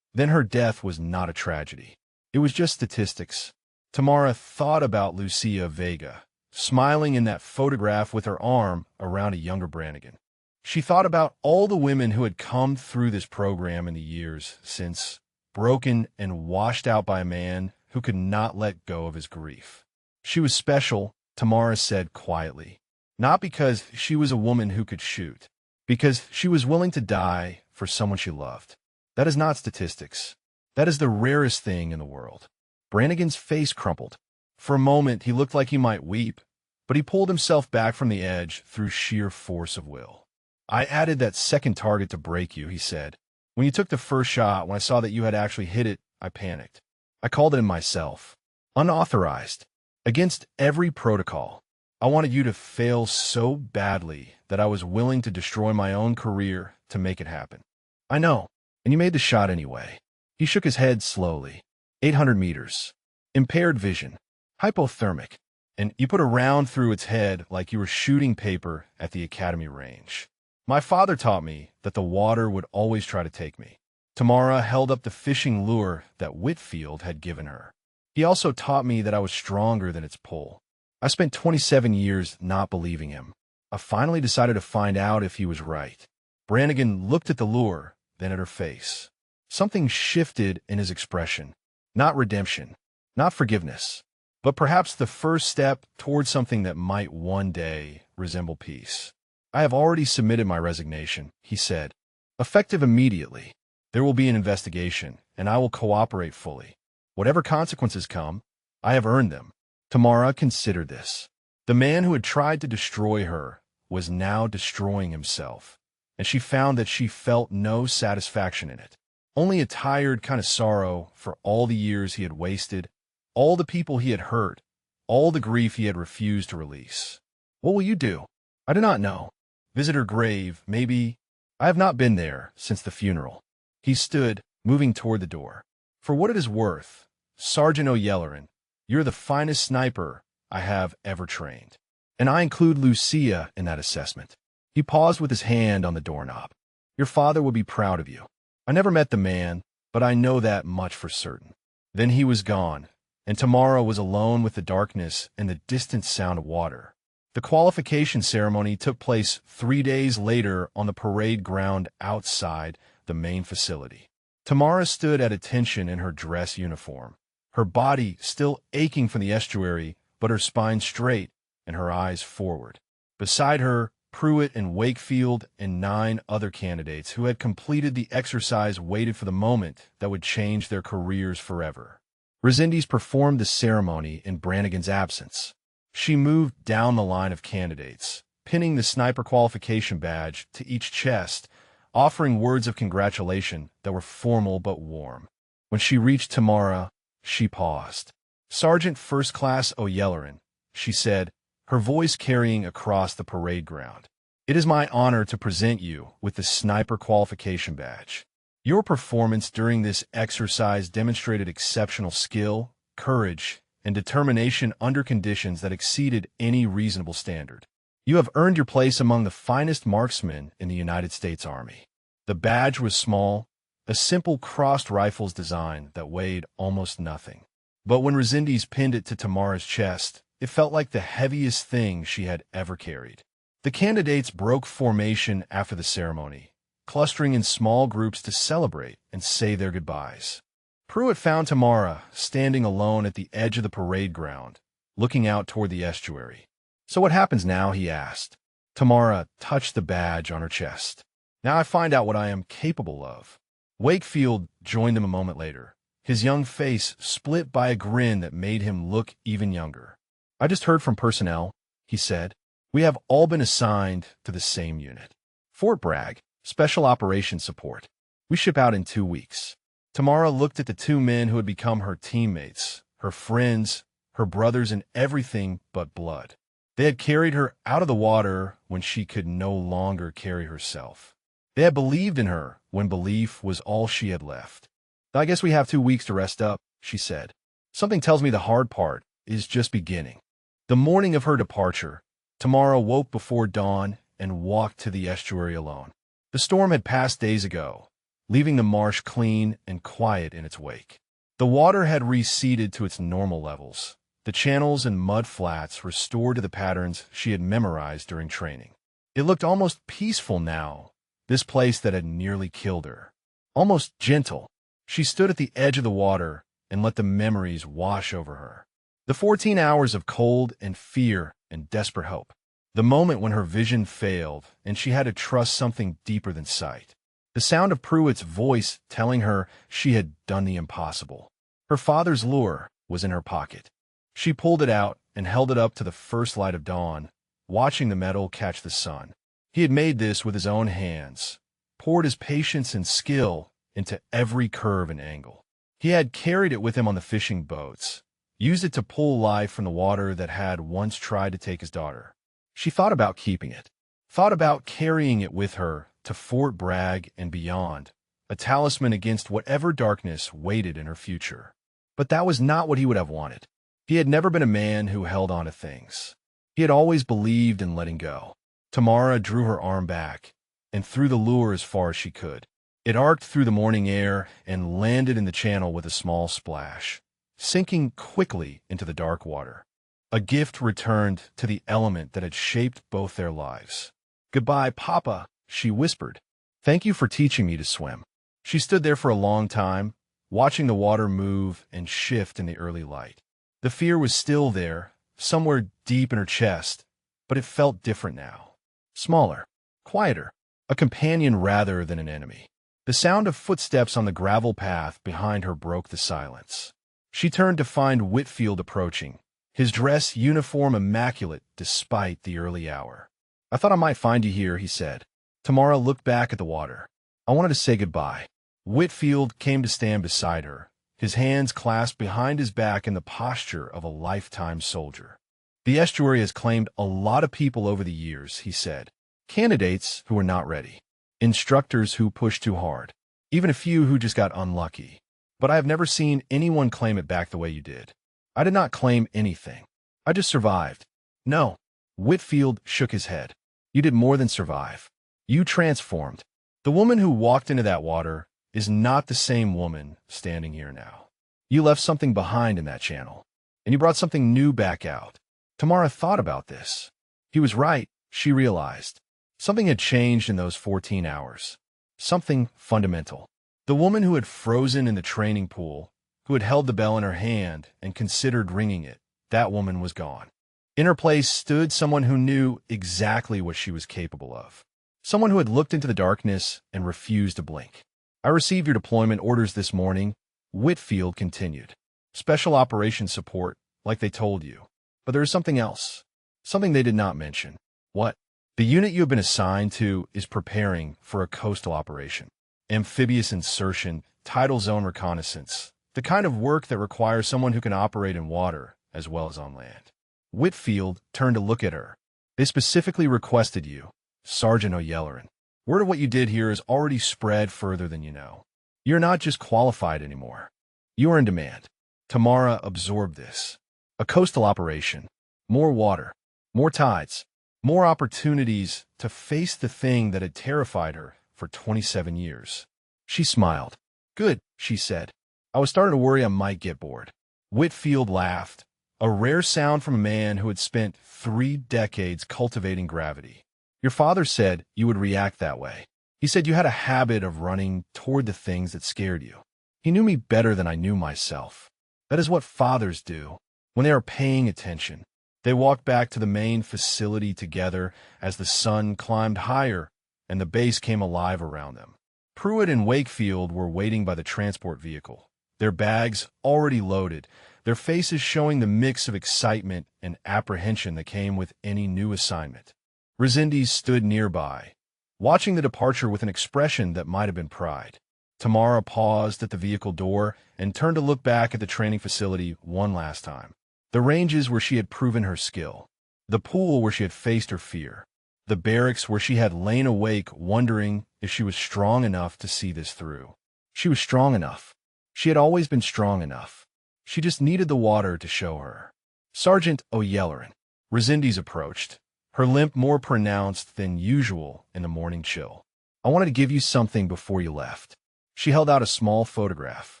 then her death was not a tragedy. It was just statistics. Tamara thought about Lucia Vega, smiling in that photograph with her arm around a younger Brannigan. She thought about all the women who had come through this program in the years since, broken and washed out by a man who could not let go of his grief. She was special, Tamara said quietly, not because she was a woman who could shoot, because she was willing to die for someone she loved. That is not statistics. That is the rarest thing in the world. Brannigan's face crumpled. For a moment, he looked like he might weep, but he pulled himself back from the edge through sheer force of will. I added that second target to break you, he said. When you took the first shot, when I saw that you had actually hit it, I panicked. I called it in myself. Unauthorized. Against every protocol. I wanted you to fail so badly that I was willing to destroy my own career to make it happen. I know. And you made the shot anyway. He shook his head slowly. 800 meters. Impaired vision. Hypothermic. And you put a round through its head like you were shooting paper at the academy range. My father taught me that the water would always try to take me. Tamara held up the fishing lure that Whitfield had given her. He also taught me that I was stronger than its pull. I spent 27 years not believing him. I finally decided to find out if he was right. Brannigan looked at the lure, then at her face. Something shifted in his expression. Not redemption, not forgiveness, but perhaps the first step toward something that might one day resemble peace. I have already submitted my resignation, he said. Effective immediately. There will be an investigation, and I will cooperate fully. Whatever consequences come, I have earned them. Tamara considered this. The man who had tried to destroy her was now destroying himself, and she found that she felt no satisfaction in it. Only a tired kind of sorrow for all the years he had wasted, all the people he had hurt, all the grief he had refused to release. What will you do? I do not know. Visit her grave, maybe. I have not been there since the funeral. He stood, moving toward the door. For what it is worth, Sergeant O'Yelleran, you're the finest sniper I have ever trained. And I include Lucia in that assessment. He paused with his hand on the doorknob. Your father would be proud of you. I never met the man, but I know that much for certain. Then he was gone, and Tamara was alone with the darkness and the distant sound of water. The qualification ceremony took place 3 days later on the parade ground outside the main facility. Tamara stood at attention in her dress uniform, her body still aching from the estuary, but her spine straight and her eyes forward. Beside her, Pruitt and Wakefield and 9 other candidates who had completed the exercise waited for the moment that would change their careers forever. Resendiz performed the ceremony in Brannigan's absence. She moved down the line of candidates, pinning the sniper qualification badge to each chest, offering words of congratulation that were formal but warm. When she reached Tamara, she paused. Sergeant First Class O'Yelleran, she said, her voice carrying across the parade ground. It is my honor to present you with the sniper qualification badge. Your performance during this exercise demonstrated exceptional skill, courage, and determination under conditions that exceeded any reasonable standard. You have earned your place among the finest marksmen in the United States Army. The badge was small, a simple crossed rifles design that weighed almost nothing. But when Resendiz pinned it to Tamara's chest, it felt like the heaviest thing she had ever carried. The candidates broke formation after the ceremony, clustering in small groups to celebrate and say their goodbyes. Pruitt found Tamara standing alone at the edge of the parade ground, looking out toward the estuary. So what happens now, he asked. Tamara touched the badge on her chest. Now I find out what I am capable of. Wakefield joined them a moment later, his young face split by a grin that made him look even younger. I just heard from personnel, he said. We have all been assigned to the same unit. Fort Bragg, Special Operations Support. We ship out in 2 weeks. Tamara looked at the 2 men who had become her teammates, her friends, her brothers in everything but blood. They had carried her out of the water when she could no longer carry herself. They had believed in her when belief was all she had left. "I guess we have 2 weeks to rest up," she said. "Something tells me the hard part is just beginning." The morning of her departure, Tamara woke before dawn and walked to the estuary alone. The storm had passed days ago, leaving the marsh clean and quiet in its wake. The water had receded to its normal levels, the channels and mud flats restored to the patterns she had memorized during training. It looked almost peaceful now, this place that had nearly killed her. Almost gentle. She stood at the edge of the water and let the memories wash over her. The 14 hours of cold and fear and desperate hope. The moment when her vision failed and she had to trust something deeper than sight. The sound of Pruitt's voice telling her she had done the impossible. Her father's lure was in her pocket. She pulled it out and held it up to the first light of dawn, watching the metal catch the sun. He had made this with his own hands, poured his patience and skill into every curve and angle. He had carried it with him on the fishing boats, used it to pull life from the water that had once tried to take his daughter. She thought about keeping it, thought about carrying it with her to Fort Bragg and beyond, a talisman against whatever darkness waited in her future. But that was not what he would have wanted. He had never been a man who held on to things. He had always believed in letting go. Tamara drew her arm back and threw the lure as far as she could. It arced through the morning air and landed in the channel with a small splash, sinking quickly into the dark water. A gift returned to the element that had shaped both their lives. "Goodbye, Papa," she whispered. "Thank you for teaching me to swim." She stood there for a long time, watching the water move and shift in the early light. The fear was still there, somewhere deep in her chest, but it felt different now. Smaller, quieter, a companion rather than an enemy. The sound of footsteps on the gravel path behind her broke the silence. She turned to find Whitfield approaching, his dress uniform immaculate despite the early hour. "I thought I might find you here," he said. Tamara looked back at the water. "I wanted to say goodbye." Whitfield came to stand beside her, his hands clasped behind his back in the posture of a lifetime soldier. "The estuary has claimed a lot of people over the years," he said. "Candidates who were not ready. Instructors who pushed too hard. Even a few who just got unlucky. But I have never seen anyone claim it back the way you did. I did not claim anything. I just survived." "No." Whitfield shook his head. "You did more than survive. You transformed. The woman who walked into that water is not the same woman standing here now. You left something behind in that channel, and you brought something new back out." Tamara thought about this. He was right, she realized. Something had changed in those 14 hours. Something fundamental. The woman who had frozen in the training pool, who had held the bell in her hand and considered ringing it, that woman was gone. In her place stood someone who knew exactly what she was capable of. Someone who had looked into the darkness and refused to blink. "I received your deployment orders this morning," Whitfield continued. "Special operations support, like they told you. But there is something else. Something they did not mention." "What?" "The unit you have been assigned to is preparing for a coastal operation. Amphibious insertion, tidal zone reconnaissance. The kind of work that requires someone who can operate in water as well as on land." Whitfield turned to look at her. "They specifically requested you, Sergeant O'Yellerin. Word of what you did here is already spread further than you know. You're not just qualified anymore. You are in demand." Tamara absorbed this. A coastal operation. More water. More tides. More opportunities to face the thing that had terrified her for 27 years. She smiled. "Good," she said. "I was starting to worry I might get bored." Whitfield laughed, a rare sound from a man who had spent 3 decades cultivating gravity. "Your father said you would react that way. He said you had a habit of running toward the things that scared you. He knew me better than I knew myself. That is what fathers do when they are paying attention." They walked back to the main facility together as the sun climbed higher and the base came alive around them. Pruitt and Wakefield were waiting by the transport vehicle, their bags already loaded, their faces showing the mix of excitement and apprehension that came with any new assignment. Resendiz stood nearby, watching the departure with an expression that might have been pride. Tamara paused at the vehicle door and turned to look back at the training facility one last time. The ranges where she had proven her skill. The pool where she had faced her fear. The barracks where she had lain awake wondering if she was strong enough to see this through. She was strong enough. She had always been strong enough. She just needed the water to show her. Sergeant O'Yellerin. Resendiz approached, her limp more pronounced than usual in the morning chill. I wanted to give you something before you left. She held out a small photograph.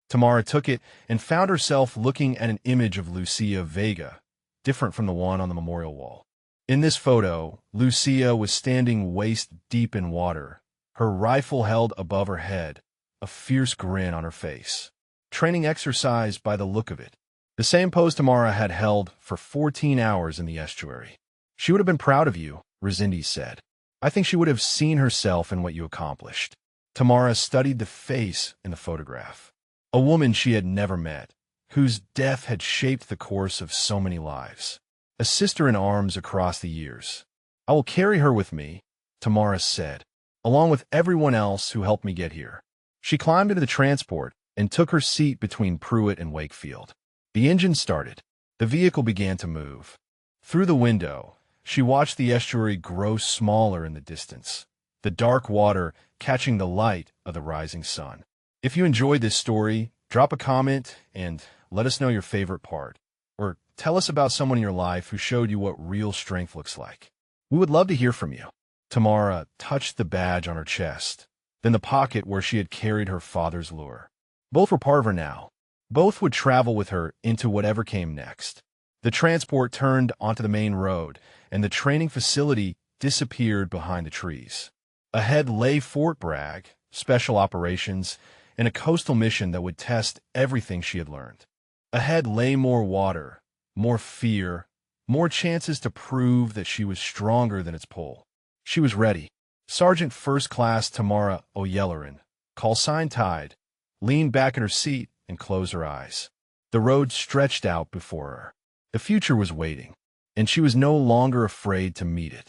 Tamara took it and found herself looking at an image of Lucia Vega, different from the one on the memorial wall. In this photo, Lucia was standing waist-deep in water, her rifle held above her head, a fierce grin on her face. Training exercise by the look of it. The same pose Tamara had held for 14 hours in the estuary. She would have been proud of you, Resendiz said. I think she would have seen herself in what you accomplished. Tamara studied the face in the photograph. A woman she had never met, whose death had shaped the course of so many lives. A sister in arms across the years. I will carry her with me, Tamara said, along with everyone else who helped me get here. She climbed into the transport and took her seat between Pruitt and Wakefield. The engine started. The vehicle began to move. Through the window, she watched the estuary grow smaller in the distance, the dark water catching the light of the rising sun. If you enjoyed this story, drop a comment and let us know your favorite part. Or tell us about someone in your life who showed you what real strength looks like. We would love to hear from you. Tamara touched the badge on her chest, then the pocket where she had carried her father's lure. Both were part of her now. Both would travel with her into whatever came next. The transport turned onto the main road, and the training facility disappeared behind the trees. Ahead lay Fort Bragg, special operations, and a coastal mission that would test everything she had learned. Ahead lay more water, more fear, more chances to prove that she was stronger than its pull. She was ready. Sergeant First Class Tamara O'Yellerin, call sign Tide, leaned back in her seat and closed her eyes. The road stretched out before her. The future was waiting, and she was no longer afraid to meet it.